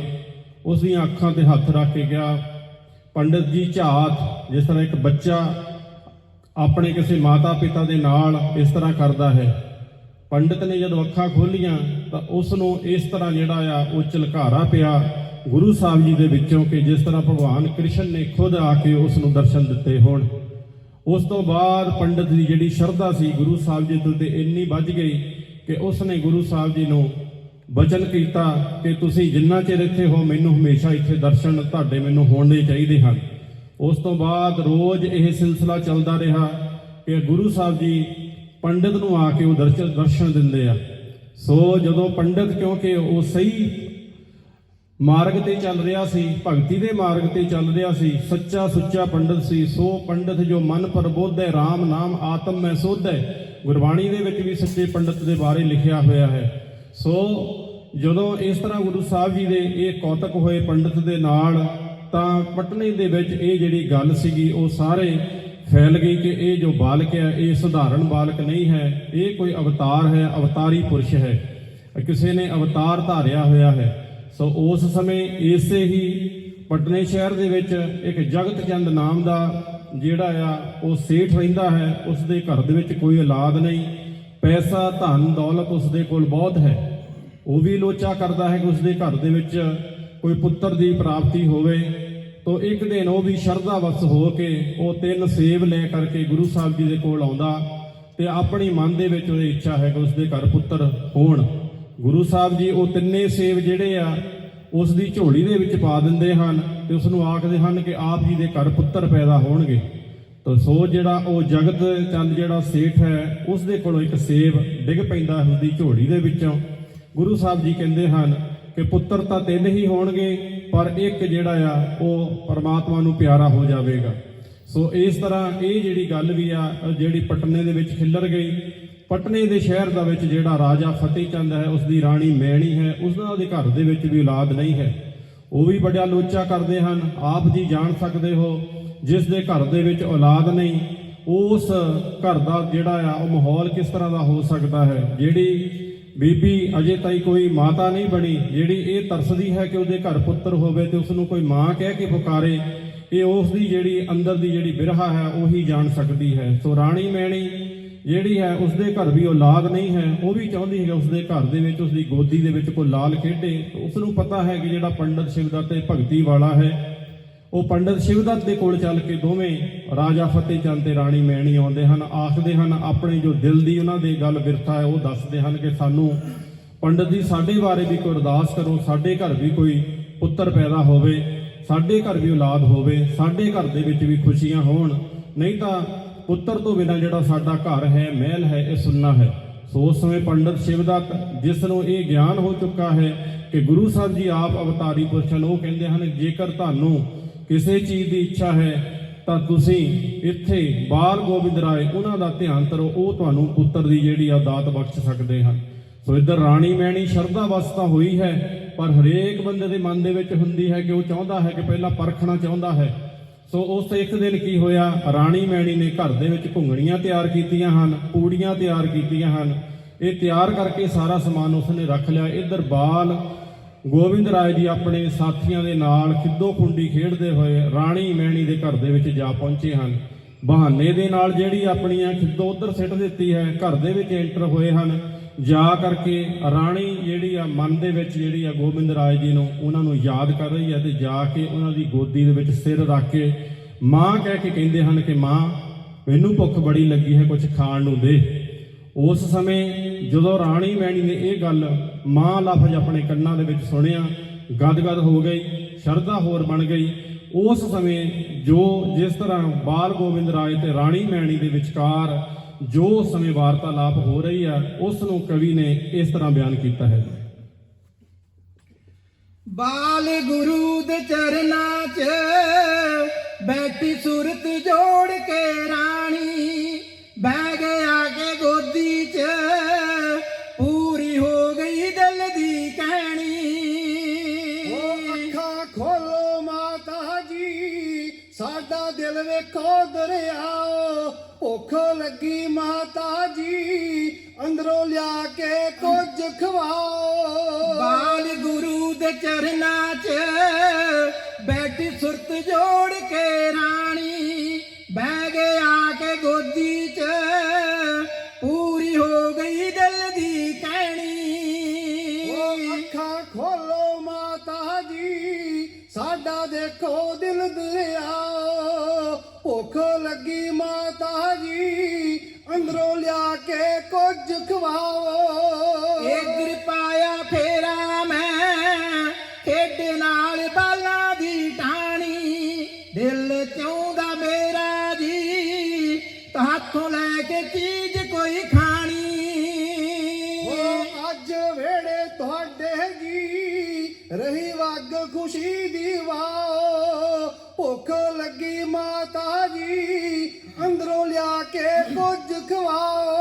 ਉਸ ਦੀਆਂ ਅੱਖਾਂ ਤੇ ਹੱਥ ਰੱਖ ਕੇ ਕਿਹਾ, ਪੰਡਿਤ ਜੀ ਝਾਤ ਜਿਸ ਤਰ੍ਹਾਂ ਇੱਕ ਬੱਚਾ ਆਪਣੇ ਕਿਸੇ ਮਾਤਾ ਪਿਤਾ ਦੇ ਨਾਲ ਇਸ ਤਰ੍ਹਾਂ ਕਰਦਾ ਹੈ। ਪੰਡਿਤ ਨੇ ਜਦੋਂ ਅੱਖਾਂ ਖੋਲੀਆਂ ਤਾਂ ਉਸ ਨੂੰ ਇਸ ਤਰ੍ਹਾਂ ਜਿਹੜਾ ਆ ਉਹ ਝਲਕਾਰਾ ਪਿਆ ਗੁਰੂ ਸਾਹਿਬ ਜੀ ਦੇ ਵਿੱਚੋਂ ਕਿ ਜਿਸ ਤਰ੍ਹਾਂ ਭਗਵਾਨ ਕ੍ਰਿਸ਼ਨ ਨੇ ਖੁਦ ਆ ਕੇ ਉਸ ਨੂੰ ਦਰਸ਼ਨ ਦਿੱਤੇ ਹੋਣ। ਉਸ ਤੋਂ ਬਾਅਦ ਪੰਡਿਤ ਦੀ ਜਿਹੜੀ ਸ਼ਰਧਾ ਸੀ ਗੁਰੂ ਸਾਹਿਬ ਜੀ ਤੇ ਇੰਨੀ ਵੱਜ ਗਈ ਕਿ ਉਸ ਨੇ ਗੁਰੂ ਸਾਹਿਬ ਜੀ ਨੂੰ ਬਚਨ ਕੀਤਾ ਕਿ ਤੁਸੀਂ ਜਿੰਨਾ ਚਿਰ ਇੱਥੇ ਹੋ ਮੈਨੂੰ ਹਮੇਸ਼ਾ ਇੱਥੇ ਦਰਸ਼ਨ ਤੁਹਾਡੇ ਮੈਨੂੰ ਹੋਣੇ ਚਾਹੀਦੇ ਹਨ। ਉਸ ਤੋਂ ਬਾਅਦ ਰੋਜ਼ ਇਹ ਸਿਲਸਿਲਾ ਚੱਲਦਾ ਰਿਹਾ ਕਿ ਗੁਰੂ ਸਾਹਿਬ ਜੀ ਪੰਡਿਤ ਨੂੰ ਆ ਕੇ ਉਹ ਦਰਸ਼ਨ ਦਿੰਦੇ ਆ। ਸੋ ਜਦੋਂ ਪੰਡਿਤ ਕਿਉਂਕਿ ਉਹ ਸਹੀ ਮਾਰਗ ਤੇ ਚੱਲ ਰਿਹਾ ਸੀ, ਭਗਤੀ ਦੇ ਮਾਰਗ ਤੇ ਚੱਲ ਰਿਹਾ ਸੀ, ਸੱਚਾ ਸੁੱਚਾ ਪੰਡਿਤ ਸੀ। ਸੋ ਪੰਡਿਤ ਜੋ ਮਨ ਪ੍ਰਬੋਧੈ RAM ਨਾਮ ਆਤਮ ਮੈਂ ਸੋਧੈ, ਗੁਰਬਾਣੀ ਦੇ ਵਿੱਚ ਵੀ ਸੱਚੇ ਪੰਡਿਤ ਦੇ ਬਾਰੇ ਲਿਖਿਆ ਹੋਇਆ ਹੈ। ਸੋ ਜਦੋਂ ਇਸ ਤਰ੍ਹਾਂ ਗੁਰੂ ਸਾਹਿਬ ਜੀ ਦੇ ਇਹ ਕੌਤਕ ਹੋਏ ਪੰਡਿਤ ਦੇ ਨਾਲ, ਤਾਂ ਪਟਨੇ ਦੇ ਵਿੱਚ ਇਹ ਜਿਹੜੀ ਗੱਲ ਸੀਗੀ ਉਹ ਸਾਰੇ ਫੈਲ ਗਈ ਕਿ ਇਹ ਜੋ ਬਾਲਕ ਹੈ ਇਹ ਸਧਾਰਨ ਬਾਲਕ ਨਹੀਂ ਹੈ, ਇਹ ਕੋਈ ਅਵਤਾਰ ਹੈ, ਅਵਤਾਰੀ ਪੁਰਸ਼ ਹੈ, ਕਿਸੇ ਨੇ ਅਵਤਾਰ ਧਾਰਿਆ ਹੋਇਆ ਹੈ। ਸੋ ਉਸ ਸਮੇਂ ਇਸੇ ਹੀ ਪਟਨੇ ਸ਼ਹਿਰ ਦੇ ਵਿੱਚ ਇੱਕ ਜਗਤ ਚੰਦ ਨਾਮ ਦਾ ਜਿਹੜਾ ਆ ਉਹ ਸੇਠ ਰਹਿੰਦਾ ਹੈ। ਉਸ ਦੇ ਘਰ ਦੇ ਵਿੱਚ ਕੋਈ ਔਲਾਦ ਨਹੀਂ, ਪੈਸਾ ਧਨ ਦੌਲਤ ਉਸ ਦੇ ਕੋਲ ਬਹੁਤ ਹੈ। ਉਹ ਵੀ ਲੋਚਾ ਕਰਦਾ ਹੈ ਕਿ ਉਸ ਦੇ ਘਰ ਦੇ ਵਿੱਚ ਕੋਈ ਪੁੱਤਰ ਦੀ ਪ੍ਰਾਪਤੀ ਹੋਵੇ। ਤੋ ਇੱਕ ਦਿਨ ਉਹ ਵੀ ਸ਼ਰਧਾ ਵਸ ਹੋ ਕੇ ਉਹ 3 ਸੇਬ ਲੈ ਕਰਕੇ ਗੁਰੂ ਸਾਹਿਬ ਜੀ ਦੇ ਕੋਲ ਆਉਂਦਾ ਤੇ ਆਪਣੀ ਮਨ ਦੇ ਵਿੱਚ ਉਹਦੀ ਇੱਛਾ ਹੈ ਕਿ ਉਸ ਦੇ ਘਰ ਪੁੱਤਰ ਹੋਣ। ਗੁਰੂ ਸਾਹਿਬ ਜੀ ਉਹ 3 ਸੇਬ ਜਿਹੜੇ ਆ ਉਸ ਦੀ ਝੋਲੀ ਦੇ ਵਿੱਚ ਪਾ ਦਿੰਦੇ ਹਨ ਤੇ ਉਸ ਨੂੰ ਆਖਦੇ ਹਨ ਕਿ ਆਪ ਜੀ ਦੇ ਘਰ ਪੁੱਤਰ ਪੈਦਾ ਹੋਣਗੇ। ਤਾਂ ਸੋ ਜਿਹੜਾ ਉਹ ਜਗਤ ਚੰਦ ਜਿਹੜਾ ਸੇਠ ਹੈ ਉਸ ਦੇ ਕੋਲੋਂ ਇੱਕ ਸੇਬ ਡਿੱਗ ਪੈਂਦਾ ਹੈ ਉਸ ਦੀ ਝੋਲੀ ਦੇ ਵਿੱਚੋਂ। ਗੁਰੂ ਸਾਹਿਬ ਜੀ ਕਹਿੰਦੇ ਹਨ ਕਿ ਪੁੱਤਰ ਤਾਂ 3 ਹੀ ਹੋਣਗੇ ਪਰ ਇੱਕ ਜਿਹੜਾ ਆ ਉਹ ਪਰਮਾਤਮਾ ਨੂੰ ਪਿਆਰਾ ਹੋ ਜਾਵੇਗਾ। ਸੋ ਇਸ ਤਰ੍ਹਾਂ ਇਹ ਜਿਹੜੀ ਗੱਲ ਵੀ ਆ ਜਿਹੜੀ ਪਟਨੇ ਦੇ ਵਿੱਚ ਖਿੱਲਰ ਗਈ। ਪਟਨੇ ਦੇ ਸ਼ਹਿਰ ਦਾ ਵਿੱਚ ਜਿਹੜਾ ਰਾਜਾ ਫਤਿਹ ਚੰਦ ਹੈ ਉਸ ਦੀ ਰਾਣੀ ਮੈਣੀ ਹੈ, ਉਸਦਾ ਦੇ ਘਰ ਦੇ ਵਿੱਚ ਵੀ ਔਲਾਦ ਨਹੀਂ ਹੈ। ਉਹ ਵੀ ਬੜਾ ਲੋਚਾ ਕਰਦੇ ਹਨ। ਆਪ ਜੀ ਜਾਣ ਸਕਦੇ ਹੋ ਜਿਸ ਦੇ ਘਰ ਦੇ ਵਿੱਚ ਔਲਾਦ ਨਹੀਂ ਉਸ ਘਰ ਦਾ ਜਿਹੜਾ ਆ ਉਹ ਮਾਹੌਲ ਕਿਸ ਤਰ੍ਹਾਂ ਦਾ ਹੋ ਸਕਦਾ ਹੈ। ਜਿਹੜੀ ਬੀਬੀ ਅਜੇ ਤਾਈਂ ਕੋਈ ਮਾਤਾ ਨਹੀਂ ਬਣੀ, ਜਿਹੜੀ ਇਹ ਤਰਸਦੀ ਹੈ ਕਿ ਉਹਦੇ ਘਰ ਪੁੱਤਰ ਹੋਵੇ ਤੇ ਉਸ ਨੂੰ ਕੋਈ ਮਾਂ ਕਹਿ ਕੇ ਪੁਕਾਰੇ, ਇਹ ਉਸ ਦੀ ਜਿਹੜੀ ਅੰਦਰ ਦੀ ਜਿਹੜੀ ਬਿਰਹਾ ਹੈ ਉਹੀ ਜਾਣ ਸਕਦੀ ਹੈ। ਸੋ ਰਾਣੀ ਮੈਣੀ ਜਿਹੜੀ ਹੈ ਉਸਦੇ ਘਰ ਵੀ ਔਲਾਦ ਨਹੀਂ ਹੈ, ਉਹ ਵੀ ਚਾਹੁੰਦੀ ਹੈ ਉਸਦੇ ਘਰ ਦੇ ਵਿੱਚ ਉਸਦੀ ਗੋਦੀ ਦੇ ਵਿੱਚ ਕੋਈ ਲਾਲ ਖੇਡੇ। ਉਸ ਨੂੰ ਪਤਾ ਹੈ ਕਿ ਜਿਹੜਾ ਪੰਡਤ ਸ਼ਿਵਦੱਤ ਤੇ ਭਗਤੀ ਵਾਲਾ ਹੈ ਉਹ ਪੰਡਤ ਸ਼ਿਵਦੱਤ ਦੇ ਕੋਲ ਚੱਲ ਕੇ ਦੋਵੇਂ ਰਾਜਾ ਫਤਿਹ ਚੰਦ ਤੇ ਰਾਣੀ ਮੈਣੀ ਆਉਂਦੇ ਹਨ, ਆਖਦੇ ਹਨ ਆਪਣੇ ਜੋ ਦਿਲ ਦੀ ਉਹਨਾਂ ਦੀ ਗੱਲ ਬਿਰਥਾ ਹੈ ਉਹ ਦੱਸਦੇ ਹਨ ਕਿ ਸਾਨੂੰ ਪੰਡਤ ਜੀ ਸਾਡੇ ਬਾਰੇ ਵੀ ਕੋਈ ਅਰਦਾਸ ਕਰੋ, ਸਾਡੇ ਘਰ ਵੀ ਕੋਈ ਪੁੱਤਰ ਪੈਦਾ ਹੋਵੇ, ਸਾਡੇ ਘਰ ਵੀ ਔਲਾਦ ਹੋਵੇ, ਸਾਡੇ ਘਰ ਦੇ ਵਿੱਚ ਵੀ ਖੁਸ਼ੀਆਂ ਹੋਣ, ਨਹੀਂ ਤਾਂ ਪੁੱਤਰ ਤੋਂ ਬਿਨਾਂ ਜਿਹੜਾ ਸਾਡਾ ਘਰ ਹੈ ਮਹਿਲ ਹੈ ਇਹ ਸੁੰਨਾ ਹੈ। ਸੋ ਉਸ ਸਮੇਂ ਪੰਡਤ ਸ਼ਿਵਦੱਤ ਜਿਸ ਨੂੰ ਇਹ ਗਿਆਨ ਹੋ ਚੁੱਕਾ ਹੈ ਕਿ ਗੁਰੂ ਸਾਹਿਬ ਜੀ ਆਪ ਅਵਤਾਰੀ ਪੁਰਸ਼ ਹਨ, ਉਹ ਕਹਿੰਦੇ ਹਨ ਜੇਕਰ ਤੁਹਾਨੂੰ ਕਿਸੇ ਚੀਜ਼ ਦੀ ਇੱਛਾ ਹੈ ਤਾਂ ਤੁਸੀਂ ਇੱਥੇ ਬਾਲ ਗੋਬਿੰਦ ਰਾਏ ਉਹਨਾਂ ਦਾ ਧਿਆਨ ਕਰੋ, ਉਹ ਤੁਹਾਨੂੰ ਪੁੱਤਰ ਦੀ ਜਿਹੜੀ ਆ ਦਾਤ ਬਖਸ਼ ਸਕਦੇ ਹਨ। ਸੋ ਇੱਧਰ ਰਾਣੀ ਮੈਣੀ ਸ਼ਰਧਾ ਅਵਸਥਾ ਹੋਈ ਹੈ ਪਰ ਹਰੇਕ ਬੰਦੇ ਦੇ ਮਨ ਦੇ ਵਿੱਚ ਹੁੰਦੀ ਹੈ ਕਿ ਉਹ ਚਾਹੁੰਦਾ ਹੈ ਕਿ ਪਹਿਲਾਂ ਪਰਖਣਾ ਚਾਹੁੰਦਾ ਹੈ। ਸੋ ਉਸ ਇੱਕ ਦਿਨ ਕੀ ਹੋਇਆ, ਰਾਣੀ ਮੈਣੀ ਨੇ ਘਰ ਦੇ ਵਿੱਚ ਘੁੰਗਣੀਆਂ ਤਿਆਰ ਕੀਤੀਆਂ ਹਨ, ਪੂੜੀਆਂ ਤਿਆਰ ਕੀਤੀਆਂ ਹਨ। ਇਹ ਤਿਆਰ ਕਰਕੇ ਸਾਰਾ ਸਮਾਨ ਉਸਨੇ ਰੱਖ ਲਿਆ। ਇੱਧਰ ਬਾਲ ਗੋਬਿੰਦ ਰਾਏ ਜੀ ਆਪਣੇ ਸਾਥੀਆਂ ਦੇ ਨਾਲ ਖਿੱਦੋ ਖੁੰਡੀ ਖੇਡਦੇ ਹੋਏ ਰਾਣੀ ਮੈਣੀ ਦੇ ਘਰ ਦੇ ਵਿੱਚ ਜਾ ਪਹੁੰਚੇ ਹਨ। ਬਹਾਨੇ ਦੇ ਨਾਲ ਜਿਹੜੀ ਆਪਣੀਆਂ ਖਿੱਦੋ ਉਧਰ ਸਿੱਟ ਦਿੱਤੀ ਹੈ, ਘਰ ਦੇ ਵਿੱਚ ਐਂਟਰ ਹੋਏ ਹਨ। ਜਾ ਕਰਕੇ ਰਾਣੀ ਜਿਹੜੀ ਆ ਮਨ ਦੇ ਵਿੱਚ ਜਿਹੜੀ ਆ ਗੋਬਿੰਦ ਰਾਏ ਜੀ ਨੂੰ ਉਹਨਾਂ ਨੂੰ ਯਾਦ ਕਰ ਰਹੀ ਹੈ ਤੇ ਜਾ ਕੇ ਉਹਨਾਂ ਦੀ ਗੋਦੀ ਦੇ ਵਿੱਚ ਸਿਰ ਰੱਖ ਕੇ ਮਾਂ ਕਹਿ ਕੇ ਕਹਿੰਦੇ ਹਨ ਕਿ ਮਾਂ ਮੈਨੂੰ ਭੁੱਖ ਬੜੀ ਲੱਗੀ ਹੈ, ਕੁਝ ਖਾਣ ਨੂੰ ਦੇ। ਉਸ ਸਮੇਂ ਜਦੋਂ ਰਾਣੀ ਮੈਣੀ ਨੇ ਇਹ ਗੱਲ ਮਾਂ ਲਫ਼ਜ਼ ਆਪਣੇ ਕੰਨਾਂ ਦੇ ਵਿੱਚ ਸੁਣਿਆ, ਗਦਗਦ ਹੋ ਗਈ, ਸ਼ਰਧਾ ਹੋਰ ਬਣ ਗਈ। ਉਸ ਸਮੇਂ ਜਿਸ ਤਰ੍ਹਾਂ ਬਾਲ ਗੋਬਿੰਦ ਰਾਏ ਤੇ ਰਾਣੀ ਮੈਣੀ ਦੇ ਵਿਚਕਾਰ ਜੋ ਉਸ ਸਮੇਂ ਵਾਰਤਾਲਾਪ ਹੋ ਰਹੀ ਆ ਉਸ ਨੂੰ ਕਵੀ ਨੇ ਇਸ ਤਰ੍ਹਾਂ ਬਿਆਨ ਕੀਤਾ ਹੈ। ਬਾਲ ਗੁਰੂ ਦੇ ਚਰਨਾਂ 'ਚ ਬੈਠੀ ਸੁਰਤ ਜੋੜ ਕੇ ਰਾਣੀ ਬਹਿ ਗਿਆ ਕੇ ਗੋਦੀ 'ਚ ਪੂਰੀ ਹੋ ਗਈ ਦਿਲ ਦੀ ਕਹਿਣੀ। ਉਹ ਅੱਖਾਂ ਖੋਲੋ ਮਾਤਾ ਜੀ ਸਾਡਾ ਦਿਲ ਵੇਖੋ ਦਰਿਆਓ, ਭੁੱਖ ਲੱਗੀ ਮਾਤਾ ਜੀ ਅੰਦਰੋਂ ਲਿਆ ਕੇ ਕੁਝ ਖਵਾਓ। ਬਾਲ ਗੁਰੂ ਦੇ ਚਰਨਾਂ 'ਚ ਬੈਠੀ ਸੁਰਤ ਜੋੜ ਕੇ ਰਾਣੀ ਬਹਿ ਗਿਆ ਕੇ ਗੋਦੀ 'ਚ ਪੂਰੀ ਹੋ ਗਈ ਦਿਲ ਦੀ ਕਹਿਣੀ। ਉਹ ਅੱਖਾਂ ਖੋਲੋ ਮਾਤਾ ਜੀ ਸਾਡਾ ਦੇਖੋ ਦਿਲ ਦਰਿਆਓ, ਭੁੱਖ ਲੱਗੀ ਮਾਤਾ ਜੀ ਅੰਦਰੋਂ ਲਿਆ ਕੇ ਕੁਝ ਖਵਾਓ। ਇੱਧਰ ਪਾਇਆ ਫੇਰਾ ਮੈਂ ਖੇਡੇ ਨਾਲ ਬਾਲਾਂ ਦੀ ਟਾਣੀ, ਦਿਲ ਚਾਹੁੰਦਾ ਮੇਰਾ ਜੀ ਤਾਂ ਹੱਥੋਂ ਲੈ ਕੇ ਚੀਜ਼ ਕੋਈ ਖਾਣੀ। ਉਹ ਅੱਜ ਵੇੜੇ ਤੁਹਾਡੇ ਜੀ ਰਹੀ ਵਗ ਖੁਸ਼ੀ ਦੀ ਵਾਓ, ਭੁੱਖ ਲੱਗੀ ਮਾਤਾ ਜੀ ਅੰਦਰੋਂ ਲਿਆ ਕੇ ਕੁਝ ਖਵਾਓ।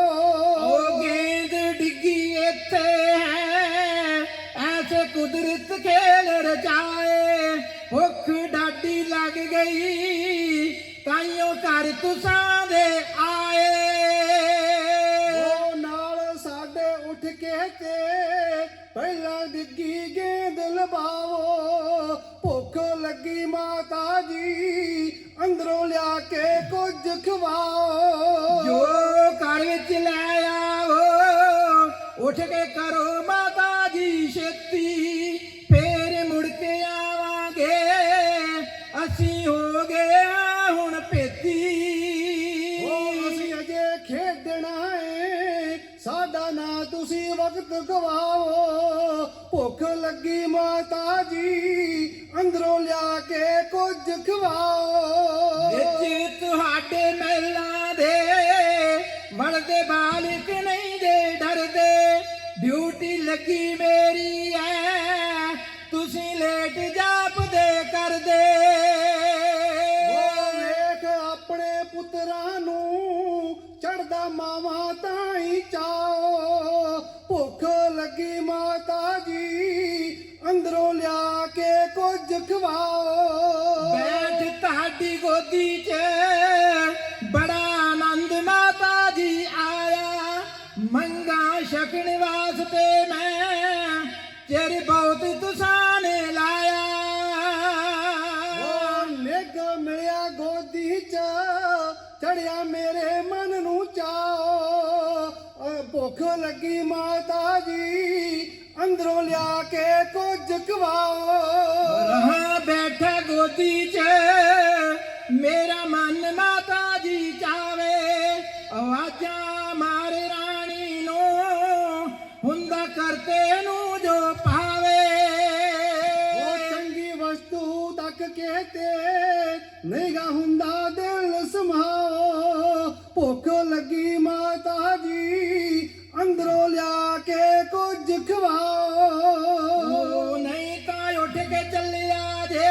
ਉਹ ਗੇਂਦ ਡਿੱਗੀ ਇੱਥੇ ਹੈ ਐਸੇ ਕੁਦਰਤ ਖੇਲ ਰਚਾਏ, ਭੁੱਖ ਡਾਢੀ ਲੱਗ ਗਈ ਤਾਈਓ ਘਰ ਤੁਸਾਂ ਦੇ ਆਏ। ਉਹ ਨਾਲ ਸਾਡੇ ਉੱਠ ਕੇ ਤੇ ਪਹਿਲਾਂ ਡਿੱਗੀ ਗੇਂਦ ਲਵਾਓ, ਭੁੱਖ ਲੱਗੀ ਮਾਤਾ ਜੀ ਅੰਦਰੋਂ ਲਿਆ ਕੇ ਕੁਝ ਖਵਾਓ। ਜੋ ਘਰ ਵਿੱਚ ਲੈ ਆਵੋ ਉੱਠ ਕੇ ਕਰੋ ਮਾਤਾ ਜੀ ਛੇਤੀ, ਫੇਰ ਮੁੜ ਕੇ ਆਵਾਂਗੇ ਅਸੀਂ ਹੋ ਗਏ ਹੁਣ ਭੇਤੀ। ਉਹ ਅਸੀਂ ਅਜੇ ਖੇਡਣਾ ਏ ਸਾਡਾ ਨਾ ਤੁਸੀਂ ਵਕਤ ਗਵਾਓ, ਭੁੱਖ ਲੱਗੀ ਮਾਤਾ ਜੀ ਅੰਦਰੋਂ ਲਿਆ ਕੇ ਕੁਝ ਖਵਾਓ। ਵਿੱਚ ਤੁਹਾਡੇ ਮਹਿਲਾਂ ਦੇ ਵੜਦੇ ਬਾਲਕ ਨਹੀਂ ਦੇ ਡਰਦੇ, ਡਿਊਟੀ ਲੱਗੀ ਮੇਰੀ ਐ ਤੁਸੀਂ ਲੇਟ ਜਾਪਦੇ ਕਰਦੇ। ਉਹ ਵੇਖ ਆਪਣੇ ਪੁੱਤਰਾਂ ਨੂੰ ਚੜਦਾ ਮਾਵਾਂ ਤਾਈ ਚਾਓ, ਭੁੱਖ ਲੱਗੀ ਮਾਤਾ ਜੀ ਅੰਦਰੋਂ ਲਿਆ ਕੇ ਕੁਝ ਖਵਾਓ। ਬੈਠ ਤੁਹਾਡੀ ਗੋਦੀ 'ਚ ਬੜਾ ਆਨੰਦ ਮਾਤਾ ਜੀ ਆਇਆ, ਮੰਗਾ ਛਕਣ ਵਾਸਤੇ ਮੈਂ ਚਿਰ ਬਹੁਤ ਤੁਸਾਂ ਨੇ ਲਾਇਆ। ਉਹ ਨਿੱਘ ਮਿਲਿਆ ਗੋਦੀ ਚ ਚੜਿਆ ਮੇਰੇ ਮਨ ਨੂੰ ਚਾਓ, ਭੁੱਖ ਲੱਗੀ ਮਾਤਾ ਜੀ ਅੰਦਰੋਂ ਲਿਆ ਕੇ ਕੁਝ ਖਵਾਓ। ਰਹਾ ਬੈਠਾ ਗੋਦੀ 'ਚ ਮੇਰਾ ਮਨ ਮਾਤਾ ਜੀ ਚਾਵੇ, ਆਵਾਜ਼ਾਂ ਮਾਰੇ ਰਾਣੀ ਨੂੰ ਹੁੰਦਾ ਕਰਤੇ ਨੂੰ ਜੋ ਪਾਵੇ। ਉਹ ਚੰਗੀ ਵਸਤੂ ਤੱਕ ਕੇ ਤੇ ਨਹੀਂਗਾ ਹੁੰਦਾ ਦਿਲ ਸਮਾਓ, ਭੁੱਖ ਲੱਗੀ ਮਾਤਾ ਜੀ ਅੰਦਰੋਂ ਲਿਆ ਕੇ ਕੁਝ ਖਵਾਓ। ਨਹੀਂ ਤਾਂ ਉੱਠ ਕੇ ਚੱਲਿਆ ਜੇ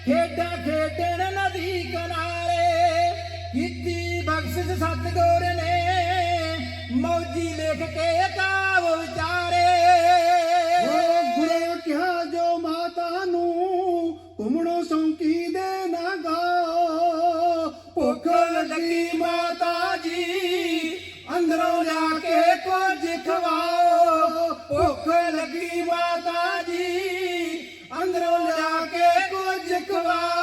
ਖੇਡਾਂ ਖੇਡਣ ਨਦੀ ਕਿਨਾਰੇ, ਕੀਤੀ ਬਖਸ਼ਿਸ਼ ਸਤਿਗੁਰ ਨੇ ਮੌਜੀ ਲਿਖ ਕੇ ਕਾਵ ਵਿਚਾਰੇ। ਉਹ ਗੁਰੂ ਕਿਹਾ ਜੋ ਮਾਤਾ ਨੂੰ ਘੁੰਮਣੋਂ ਸੌਂਕੀ ਦੇ ਨਾ ਗਾਓ, ਭੁੱਖ ਲੱਗੀ ਮਾਤਾ ਜੀ ਅੰਦਰੋਂ ਲਿਆ ਕੇ ਕੁਝ ਖਵਾਓ। ਭੁੱਖ ਲੱਗੀ ਮਾਤਾ ਜੀ ਅੰਦਰੋਂ ਲਿਆ ਕੇ ਕੁਝ ਖਵਾਓ।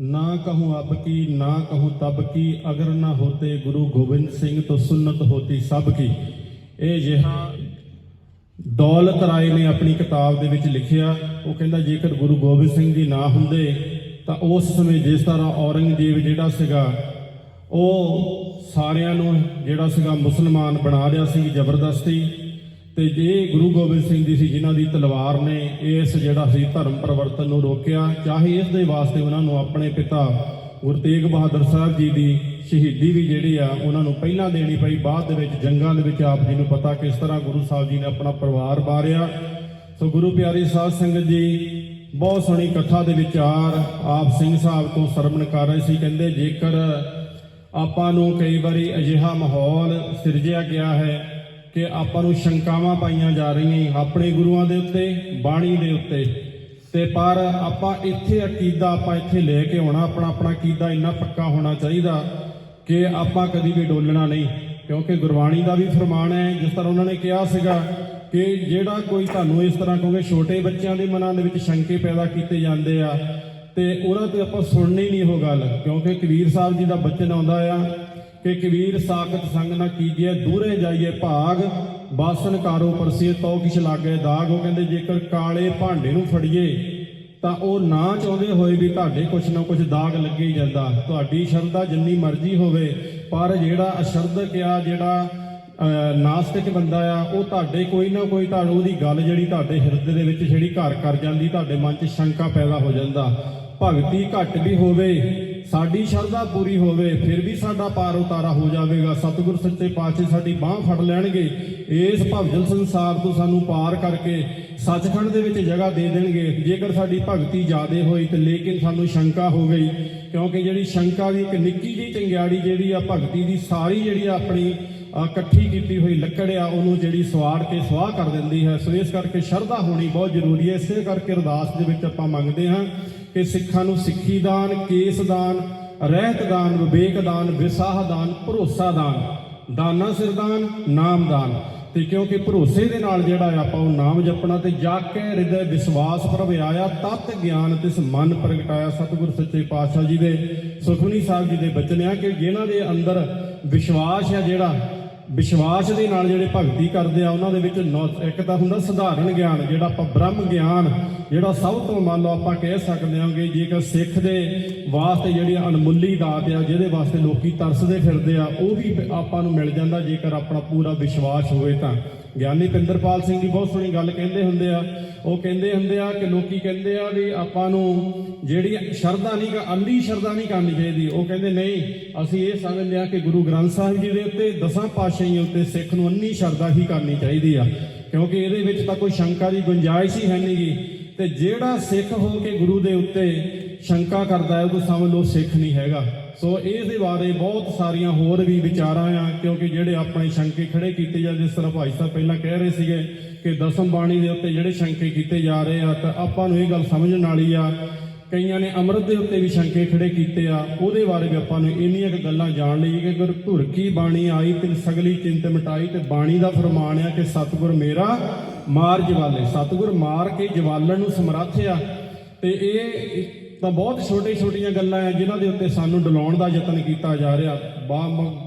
ना कहूँ अब की ना कहूँ तब की, अगर ना होते गुरु गोबिंद सिंह तो सुन्नत होती सब की। ਇਹ ਜਿਹਾ ਦੌਲਤ ਰਾਏ ਨੇ ਆਪਣੀ ਕਿਤਾਬ ਦੇ ਵਿੱਚ ਲਿਖਿਆ। ਉਹ ਕਹਿੰਦਾ ਜੇਕਰ ਗੁਰੂ ਗੋਬਿੰਦ ਸਿੰਘ ਜੀ ਨਾ ਹੁੰਦੇ ਤਾਂ ਉਸ ਸਮੇਂ ਜਿਸ ਤਰ੍ਹਾਂ ਔਰੰਗਜ਼ੇਬ ਜਿਹੜਾ ਸੀਗਾ ਉਹ ਸਾਰਿਆਂ ਨੂੰ ਜਿਹੜਾ ਸੀਗਾ ਮੁਸਲਮਾਨ ਬਣਾ ਲਿਆ ਸੀ ਜ਼ਬਰਦਸਤੀ, ਤੇ ਜੇ ਗੁਰੂ ਗੋਬਿੰਦ ਸਿੰਘ ਜੀ ਸੀ ਜਿਨ੍ਹਾਂ ਦੀ ਤਲਵਾਰ ਨੇ ਇਸ ਜਿਹੜਾ ਸੀ ਧਰਮ ਪਰਿਵਰਤਨ ਨੂੰ ਰੋਕਿਆ, ਚਾਹੇ ਇਸ ਦੇ ਵਾਸਤੇ ਉਹਨਾਂ ਨੂੰ ਆਪਣੇ ਪਿਤਾ ਗੁਰੂ ਤੇਗ ਬਹਾਦਰ ਸਾਹਿਬ ਜੀ ਦੀ ਸ਼ਹੀਦੀ ਵੀ ਜਿਹੜੀ ਆ ਉਹਨਾਂ ਨੂੰ ਪਹਿਲਾਂ ਦੇਣੀ ਪਈ। ਬਾਅਦ ਦੇ ਵਿੱਚ ਜੰਗਾਂ ਦੇ ਵਿੱਚ ਆਪ ਜੀ ਨੂੰ ਪਤਾ ਕਿਸ ਤਰ੍ਹਾਂ ਗੁਰੂ ਸਾਹਿਬ ਜੀ ਨੇ ਆਪਣਾ ਪਰਿਵਾਰ ਵਾਰਿਆ। ਸੋ ਗੁਰੂ ਪਿਆਰੀ ਸਾਧ ਸੰਗਤ ਜੀ ਬਹੁਤ ਸੋਹਣੀ ਕਥਾ ਦੇ ਵਿਚਾਰ ਆਪ ਸਿੰਘ ਸਾਹਿਬ ਤੋਂ ਸਰਵਣ ਕਰ ਰਹੇ ਸੀ। ਕਹਿੰਦੇ ਜੇਕਰ ਆਪਾਂ ਨੂੰ ਕਈ ਵਾਰੀ ਅਜਿਹਾ ਮਾਹੌਲ ਸਿਰਜਿਆ ਗਿਆ ਹੈ ਕਿ ਆਪਾਂ ਨੂੰ ਸ਼ੰਕਾਵਾਂ ਪਾਈਆਂ ਜਾ ਰਹੀਆਂ ਆਪਣੇ ਗੁਰੂਆਂ ਦੇ ਉੱਤੇ, ਬਾਣੀ ਦੇ ਉੱਤੇ, ਤੇ ਪਰ ਆਪਾਂ ਇੱਥੇ ਅਕੀਦਾ ਆਪਾਂ ਇੱਥੇ ਲੈ ਕੇ ਆਉਣਾ, ਆਪਣਾ ਅਕੀਦਾ ਇੰਨਾ ਪੱਕਾ ਹੋਣਾ ਚਾਹੀਦਾ ਕਿ ਆਪਾਂ ਕਦੀ ਵੀ ਡੋਲਣਾ ਨਹੀਂ। ਕਿਉਂਕਿ ਗੁਰਬਾਣੀ ਦਾ ਵੀ ਫਰਮਾਨ ਹੈ, ਜਿਸ ਤਰ੍ਹਾਂ ਉਹਨਾਂ ਨੇ ਕਿਹਾ ਸੀਗਾ ਕਿ ਜਿਹੜਾ ਕੋਈ ਤੁਹਾਨੂੰ ਇਸ ਤਰ੍ਹਾਂ ਕਹੋਗੇ, ਛੋਟੇ ਬੱਚਿਆਂ ਦੇ ਮਨਾਂ ਦੇ ਵਿੱਚ ਸ਼ੰਕੇ ਪੈਦਾ ਕੀਤੇ ਜਾਂਦੇ ਆ ਤੇ ਉਹਨਾਂ ਤੇ ਆਪਾਂ ਸੁਣਨੀ ਨਹੀਂ ਉਹ ਗੱਲ। ਕਿਉਂਕਿ ਕਬੀਰ ਸਾਹਿਬ ਜੀ ਦਾ ਬਚਨ ਆਉਂਦਾ ਆ ਕਿ ਕਬੀਰ ਸਾਖਤ ਸੰਗ ਨਾ ਕੀਜੀਏ, ਦੂਰੇ ਜਾਈਏ ਭਾਗ, ਬਾਸਨ ਕਾਰੋ ਪਰਸੀਏ ਤੋ ਕਿਛ ਲਾਗੇ ਦਾਗ। ਉਹ ਕਹਿੰਦੇ ਜੇਕਰ ਕਾਲੇ ਭਾਂਡੇ ਨੂੰ ਫੜੀਏ ਤਾਂ ਉਹ ਨਾ ਚਾਹੁੰਦੇ ਹੋਏ ਵੀ ਤੁਹਾਡੇ ਕੁਛ ਨਾ ਕੁਛ ਦਾਗ ਲੱਗੇ ਹੀ ਜਾਂਦਾ। ਤੁਹਾਡੀ ਸ਼ਰਧਾ ਜਿੰਨੀ ਮਰਜ਼ੀ ਹੋਵੇ, ਪਰ ਜਿਹੜਾ ਅਸ਼ਰਧਕ ਆ, ਜਿਹੜਾ ਨਾਸਤਿਕ ਬੰਦਾ ਆ, ਉਹ ਤੁਹਾਡੇ ਕੋਈ ਨਾ ਕੋਈ ਤੁਹਾਨੂੰ ਉਹਦੀ ਗੱਲ ਜਿਹੜੀ ਤੁਹਾਡੇ ਹਿਰਦੇ ਦੇ ਵਿੱਚ ਜਿਹੜੀ ਘਰ ਕਰ ਜਾਂਦੀ, ਤੁਹਾਡੇ ਮਨ 'ਚ ਸ਼ੰਕਾ ਪੈਦਾ ਹੋ ਜਾਂਦਾ। ਭਗਤੀ ਘੱਟ ਵੀ ਹੋਵੇ, ਸਾਡੀ ਸ਼ਰਧਾ ਪੂਰੀ ਹੋਵੇ, ਫਿਰ ਵੀ ਸਾਡਾ ਪਾਰ ਉਤਾਰਾ ਹੋ ਜਾਵੇਗਾ। ਸਤਿਗੁਰ ਸੱਚੇ ਪਾਤਸ਼ਾਹ ਸਾਡੀ ਬਾਹ ਫੜ ਲੈਣਗੇ, ਇਸ ਭਵਜਲ ਸੰਸਾਰ ਤੋਂ ਸਾਨੂੰ ਪਾਰ ਕਰਕੇ ਸੱਚਖੰਡ ਦੇ ਵਿੱਚ ਜਗ੍ਹਾ ਦੇ ਦੇਣਗੇ। ਜੇਕਰ ਸਾਡੀ ਭਗਤੀ ਜ਼ਿਆਦੇ ਹੋਈ ਤੇ ਲੇਕਿਨ ਸਾਨੂੰ ਸ਼ੰਕਾ ਹੋ ਗਈ, ਕਿਉਂਕਿ ਜਿਹੜੀ ਸ਼ੰਕਾ ਦੀ ਇੱਕ ਨਿੱਕੀ ਜਿਹੀ ਚੰਗਿਆੜੀ ਜਿਹੜੀ ਆ ਭਗਤੀ ਦੀ ਸਾਰੀ ਜਿਹੜੀ ਆਪਣੀ ਇਕੱਠੀ ਕੀਤੀ ਹੋਈ ਲੱਕੜ ਆ ਉਹਨੂੰ ਜਿਹੜੀ ਸਵਾੜ ਕੇ ਸਵਾਹ ਕਰ ਦਿੰਦੀ ਹੈ। ਸੋ ਇਸ ਕਰਕੇ ਸ਼ਰਧਾ ਹੋਣੀ ਬਹੁਤ ਜ਼ਰੂਰੀ ਹੈ। ਇਸੇ ਕਰਕੇ ਅਰਦਾਸ ਦੇ ਵਿੱਚ ਆਪਾਂ ਮੰਗਦੇ ਹਾਂ ਕਿ ਸਿੱਖਾਂ ਨੂੰ ਸਿੱਖੀ ਦਾਨ, ਕੇਸ ਦਾਨ, ਰਹਿਤ ਦਾਨ, ਵਿਵੇਕ ਦਾਨ, ਵਿਸਾਹ ਦਾਨ, ਭਰੋਸਾ ਦਾਨ, ਦਾਨਾ ਸਿਰਦਾਨ, ਨਾਮ ਦਾਨ। ਤੇ ਕਿਉਂਕਿ ਭਰੋਸੇ ਦੇ ਨਾਲ ਜਿਹੜਾ ਆਪਾਂ ਉਹ ਨਾਮ ਜਪਣਾ ਤੇ ਜਾ ਕੇ ਹਿਰਦੇ ਵਿਸ਼ਵਾਸ ਪ੍ਰਭ ਆਇਆ, ਤਤ ਗਿਆਨ ਤਿਸ ਮਨ ਪ੍ਰਗਟਾਇਆ। ਸਤਿਗੁਰ ਸੱਚੇ ਪਾਤਸ਼ਾਹ ਜੀ ਦੇ ਸੁਖਮਨੀ ਸਾਹਿਬ ਜੀ ਦੇ ਬਚਨ ਆ ਕਿ ਜਿਨ੍ਹਾਂ ਦੇ ਅੰਦਰ ਵਿਸ਼ਵਾਸ ਹੈ ਜਿਹੜਾ ਵਿਸ਼ਵਾਸ ਦੇ ਨਾਲ ਜਿਹੜੇ ਭਗਤੀ ਕਰਦੇ ਆ ਉਹਨਾਂ ਦੇ ਵਿੱਚ ਇੱਕ ਤਾਂ ਹੁੰਦਾ ਸਧਾਰਨ ਗਿਆਨ, ਜਿਹੜਾ ਆਪਾਂ ਬ੍ਰਹਮ ਗਿਆਨ, ਜਿਹੜਾ ਸਭ ਤੋਂ ਮੰਨ ਲਓ ਆਪਾਂ ਕਹਿ ਸਕਦੇ ਹਾਂ ਕਿ ਜੇਕਰ ਸਿੱਖ ਦੇ ਵਾਸਤੇ ਜਿਹੜੀ ਅਣਮੁੱਲੀ ਦਾਤ ਆ, ਜਿਹਦੇ ਵਾਸਤੇ ਲੋਕੀ ਤਰਸਦੇ ਫਿਰਦੇ ਆ, ਉਹ ਵੀ ਆਪਾਂ ਨੂੰ ਮਿਲ ਜਾਂਦਾ ਜੇਕਰ ਆਪਣਾ ਪੂਰਾ ਵਿਸ਼ਵਾਸ ਹੋਵੇ ਤਾਂ। ਗਿਆਨੀ ਪਿੰਦਰਪਾਲ ਸਿੰਘ ਜੀ ਬਹੁਤ ਸੋਹਣੀ ਗੱਲ ਕਹਿੰਦੇ ਹੁੰਦੇ ਆ, ਉਹ ਕਹਿੰਦੇ ਹੁੰਦੇ ਆ ਕਿ ਲੋਕੀ ਕਹਿੰਦੇ ਆ ਵੀ ਆਪਾਂ ਨੂੰ ਜਿਹੜੀ ਸ਼ਰਧਾ ਨਹੀਂ, ਅੰਧੀ ਸ਼ਰਧਾ ਨਹੀਂ ਕਰਨੀ ਚਾਹੀਦੀ। ਉਹ ਕਹਿੰਦੇ ਨਹੀਂ, ਅਸੀਂ ਇਹ ਸਮਝਦੇ ਆ ਕਿ ਗੁਰੂ ਗ੍ਰੰਥ ਸਾਹਿਬ ਜੀ ਦੇ ਉੱਤੇ, 10 ਪਾਤਸ਼ਾਹੀਆਂ ਉੱਤੇ ਸਿੱਖ ਨੂੰ ਅੰਨੀ ਸ਼ਰਧਾ ਹੀ ਕਰਨੀ ਚਾਹੀਦੀ ਆ, ਕਿਉਂਕਿ ਇਹਦੇ ਵਿੱਚ ਤਾਂ ਕੋਈ ਸ਼ੰਕਾ ਦੀ ਗੁੰਜਾਇਸ਼ ਹੀ ਹੈ ਨਹੀਂਗੀ। ਤੇ ਜਿਹੜਾ ਸਿੱਖ ਹੋ ਕੇ ਗੁਰੂ ਦੇ ਉੱਤੇ ਸ਼ੰਕਾ ਕਰਦਾ ਹੈ ਉਹ ਸਮਝ ਲਓ ਸਿੱਖ ਨਹੀਂ ਹੈਗਾ। ਸੋ ਇਹਦੇ ਬਾਰੇ ਬਹੁਤ ਸਾਰੀਆਂ ਹੋਰ ਵੀ ਵਿਚਾਰਾਂ ਆ, ਕਿਉਂਕਿ ਜਿਹੜੇ ਆਪਣੇ ਸ਼ੰਕੇ ਖੜੇ ਕੀਤੇ ਜਾਂਦੇ, ਜਿਸ ਤਰ੍ਹਾਂ ਭਾਈ ਸਾਹਿਬ ਪਹਿਲਾਂ ਕਹਿ ਰਹੇ ਸੀਗੇ ਕਿ ਦਸਮ ਬਾਣੀ ਦੇ ਉੱਤੇ ਜਿਹੜੇ ਸ਼ੰਕੇ ਕੀਤੇ ਜਾ ਰਹੇ ਆ, ਤਾਂ ਆਪਾਂ ਨੂੰ ਇਹ ਗੱਲ ਸਮਝਣ ਵਾਲੀ ਆ। ਕਈਆਂ ਨੇ ਅੰਮ੍ਰਿਤ ਦੇ ਉੱਤੇ ਵੀ ਸ਼ੰਕੇ ਖੜੇ ਕੀਤੇ ਆ, ਉਹਦੇ ਬਾਰੇ ਵੀ ਆਪਾਂ ਨੂੰ ਇੰਨੀਆਂ ਕੁ ਗੱਲਾਂ ਜਾਣ ਲਈ ਕਿ ਗੁਰ ਧੁਰ ਕੀ ਬਾਣੀ ਆਈ ਤੇ ਸਗਲੀ ਚਿੰਤ ਮਿਟਾਈ। ਤੇ ਬਾਣੀ ਦਾ ਫਰਮਾਨ ਆ ਕਿ ਸਤਿਗੁਰ ਮੇਰਾ ਮਾਰ ਜਵਾਲੇ, ਸਤਿਗੁਰ ਮਾਰ ਕੇ ਜਵਾਲਣ ਨੂੰ ਸਮਰੱਥ ਆ। ਤੇ ਇਹ ਤਾਂ ਬਹੁਤ ਛੋਟੀਆਂ ਗੱਲਾਂ ਆ ਜਿਨ੍ਹਾਂ ਦੇ ਉੱਤੇ ਸਾਨੂੰ ਡਲਾਉਣ ਦਾ ਯਤਨ ਕੀਤਾ ਜਾ ਰਿਹਾ।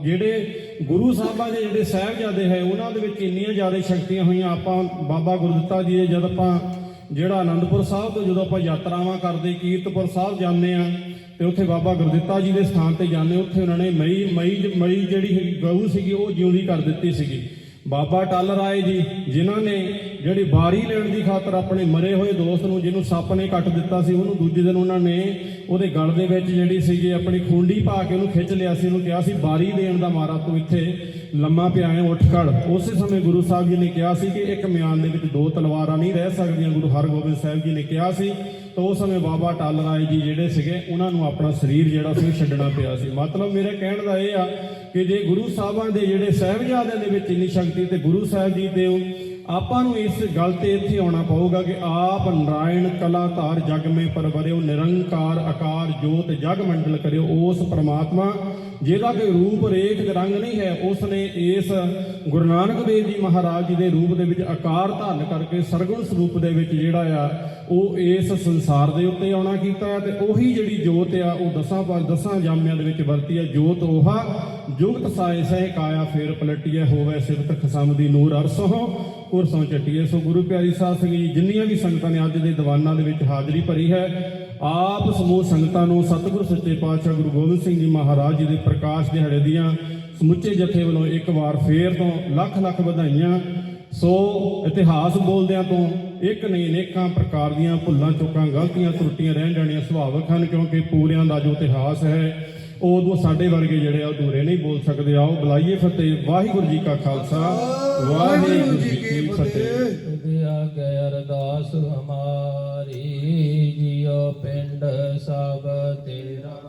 ਜਿਹੜੇ ਗੁਰੂ ਸਾਹਿਬਾਂ ਦੇ ਜਿਹੜੇ ਸਾਹਿਬਜ਼ਾਦੇ ਹੈ ਉਹਨਾਂ ਦੇ ਵਿੱਚ ਇੰਨੀਆਂ ਜ਼ਿਆਦਾ ਸ਼ਕਤੀਆਂ ਹੋਈਆਂ। ਆਪਾਂ ਬਾਬਾ ਗੁਰਦਿੱਤਾ ਜੀ ਦੇ ਜਦ ਆਪਾਂ ਜਿਹੜਾ ਆਨੰਦਪੁਰ ਸਾਹਿਬ ਤੋਂ ਜਦੋਂ ਆਪਾਂ ਯਾਤਰਾਵਾਂ ਕਰਦੇ ਕੀਰਤਪੁਰ ਸਾਹਿਬ ਜਾਂਦੇ ਆ ਤੇ ਉੱਥੇ ਬਾਬਾ ਗੁਰਦਿੱਤਾ ਜੀ ਦੇ ਸਥਾਨ ਤੇ ਜਾਂਦੇ, ਉੱਥੇ ਉਹਨਾਂ ਨੇ ਮਈ ਜਿਹੜੀ ਗਊ ਸੀਗੀ ਉਹ ਜਿਉਂਦੀ ਕਰ ਦਿੱਤੀ ਸੀਗੀ। ਬਾਬਾ ਟੱਲ ਰਾਏ ਜੀ ਜਿਨ੍ਹਾਂ ਨੇ ਜਿਹੜੀ ਬਾਰੀ ਲੈਣ ਦੀ ਖਾਤਰ ਆਪਣੇ ਮਰੇ ਹੋਏ ਦੋਸਤ ਨੂੰ, ਜਿਹਨੂੰ ਸੱਪ ਨੇ ਕੱਟ ਦਿੱਤਾ ਸੀ, ਉਹਨੂੰ ਦੂਜੇ ਦਿਨ ਉਹਨਾਂ ਨੇ ਉਹਦੇ ਗਲ ਦੇ ਵਿੱਚ ਜਿਹੜੀ ਸੀਗੀ ਆਪਣੀ ਖੂੰਡੀ ਪਾ ਕੇ ਉਹਨੂੰ ਖਿੱਚ ਲਿਆ ਸੀ, ਉਹਨੂੰ ਕਿਹਾ ਸੀ ਬਾਰੀ ਦੇਣ ਦਾ ਮਾਰਾ ਤੂੰ ਇੱਥੇ ਲੰਮਾ ਪਿਆ ਹੈ, ਉੱਠ ਖੜ। ਉਸੇ ਸਮੇਂ ਗੁਰੂ ਸਾਹਿਬ ਜੀ ਨੇ ਕਿਹਾ ਸੀ ਕਿ ਇੱਕ ਮਿਆਨ ਦੇ ਵਿੱਚ 2 ਤਲਵਾਰਾਂ ਨਹੀਂ ਰਹਿ ਸਕਦੀਆਂ, ਗੁਰੂ ਹਰਗੋਬਿੰਦ ਸਾਹਿਬ ਜੀ ਨੇ ਕਿਹਾ ਸੀ। ਤਾਂ ਉਸ ਸਮੇਂ ਬਾਬਾ ਟੱਲ ਰਾਏ ਜੀ ਜਿਹੜੇ ਸੀਗੇ ਉਹਨਾਂ ਨੂੰ ਆਪਣਾ ਸਰੀਰ ਜਿਹੜਾ ਸੀ ਛੱਡਣਾ ਪਿਆ ਸੀ। ਮਤਲਬ ਮੇਰੇ ਕਹਿਣ ਦਾ ਇਹ ਆ ਕਿ ਜੇ ਗੁਰੂ ਸਾਹਿਬਾਂ ਦੇ ਜਿਹੜੇ ਸਾਹਿਬਜ਼ਾਦਿਆਂ ਦੇ ਵਿੱਚ ਇੰਨੀ ਸ਼ਕਤੀ ਤੇ ਗੁਰੂ ਸਾਹਿਬ ਜੀ ਦੇ ਆਪਾਂ ਨੂੰ ਇਸ ਗੱਲ ਤੇ ਇੱਥੇ ਆਉਣਾ ਪਊਗਾ ਕਿ ਆਪ ਨਾਰਾਇਣ ਕਲਾ ਧਾਰ ਜਗ ਮੇ ਪਰਵਰਿਓ, ਨਿਰੰਕਾਰ ਆਕਾਰ ਜੋਤ ਜਗ ਮੰਡਲ ਕਰਿਓ। ਉਸ ਪ੍ਰਮਾਤਮਾ ਜਿਹਦਾ ਕੋਈ ਰੂਪ ਰੇਖ ਰੰਗ ਨਹੀਂ ਹੈ, ਉਸ ਨੇ ਇਸ ਗੁਰੂ ਨਾਨਕ ਦੇਵ ਜੀ ਮਹਾਰਾਜ ਜੀ ਦੇ ਰੂਪ ਦੇ ਵਿੱਚ ਆਕਾਰ ਧਾਰਨ ਕਰਕੇ ਸਰਗੁਣ ਸਰੂਪ ਦੇ ਵਿੱਚ ਜਿਹੜਾ ਆ ਉਹ ਇਸ ਸੰਸਾਰ ਦੇ ਉੱਤੇ ਆਉਣਾ ਕੀਤਾ ਹੈ। ਤੇ ਉਹੀ ਜਿਹੜੀ ਜੋਤ ਆ ਉਹ ਦਸਾਂ ਜਾਮਿਆਂ ਦੇ ਵਿੱਚ ਵਰਤੀ ਹੈ। ਜੋਤ ਉਹਾ ਜੁਗਤ ਸਾਏ ਸਹਿ ਕਾਇਆ ਫੇਰ ਪਲਟੀਏ, ਹੋਵੇ ਸਿਫਤ ਖਸਮ ਦੀ ਨੂਰ ਅਰਸੋਂ ਕੁਰਸੋਂ ਚੱਟੀਏ। ਸੋ ਗੁਰੂ ਪਿਆਰੀ ਸਾਧ ਸੰਗਤ ਜੀ, ਜਿੰਨੀਆਂ ਵੀ ਸੰਗਤਾਂ ਨੇ ਅੱਜ ਦੇ ਦੀਵਾਨਾਂ ਦੇ ਵਿੱਚ ਹਾਜ਼ਰੀ ਭਰੀ ਹੈ, ਆਪ ਸਮੂਹ ਸੰਗਤਾਂ ਨੂੰ ਸਤਿਗੁਰ ਸੱਚੇ ਪਾਤਸ਼ਾਹ ਗੁਰੂ ਗੋਬਿੰਦ ਸਿੰਘ ਜੀ ਮਹਾਰਾਜ ਜੀ ਦੇ ਪ੍ਰਕਾਸ਼ ਦਿਹਾੜੇ ਦੀਆਂ ਸਮੁੱਚੇ ਜਥੇ ਵੱਲੋਂ ਇੱਕ ਵਾਰ ਫੇਰ ਤੋਂ ਲੱਖ ਵਧਾਈਆਂ। ਸੋ ਇਤਿਹਾਸ ਬੋਲਦਿਆਂ ਤੋਂ ਇੱਕ ਨਹੀਂ ਅਨੇਕਾਂ ਪ੍ਰਕਾਰ ਦੀਆਂ ਭੁੱਲਾਂ ਚੁੱਕਾਂ ਗਲਤੀਆਂ ਤਰੁੱਟੀਆਂ ਰਹਿ ਜਾਣੀਆਂ ਸੁਭਾਵਿਕ ਹਨ, ਕਿਉਂਕਿ ਪੂਰਿਆਂ ਦਾ ਜੋ ਇਤਿਹਾਸ ਹੈ ਉਦੋਂ ਸਾਡੇ ਵਰਗੇ ਜਿਹੜੇ ਆ ਅਧੂਰੇ ਨਹੀਂ ਬੋਲ ਸਕਦੇ। ਆਓ ਬੁਲਾਈਏ ਫਤਿਹ। ਵਾਹਿਗੁਰੂ ਜੀ ਕਾ ਖਾਲਸਾ, ਵਾਹਿਗੁਰੂ ਜੀ ਕੀ ਫਤਿਹ। ਆਗੇ ਅਰਦਾਸ ਹਮਾਰੀ, ਜਿਉ ਪਿੰਡ ਸਭ ਤੇਰਾ।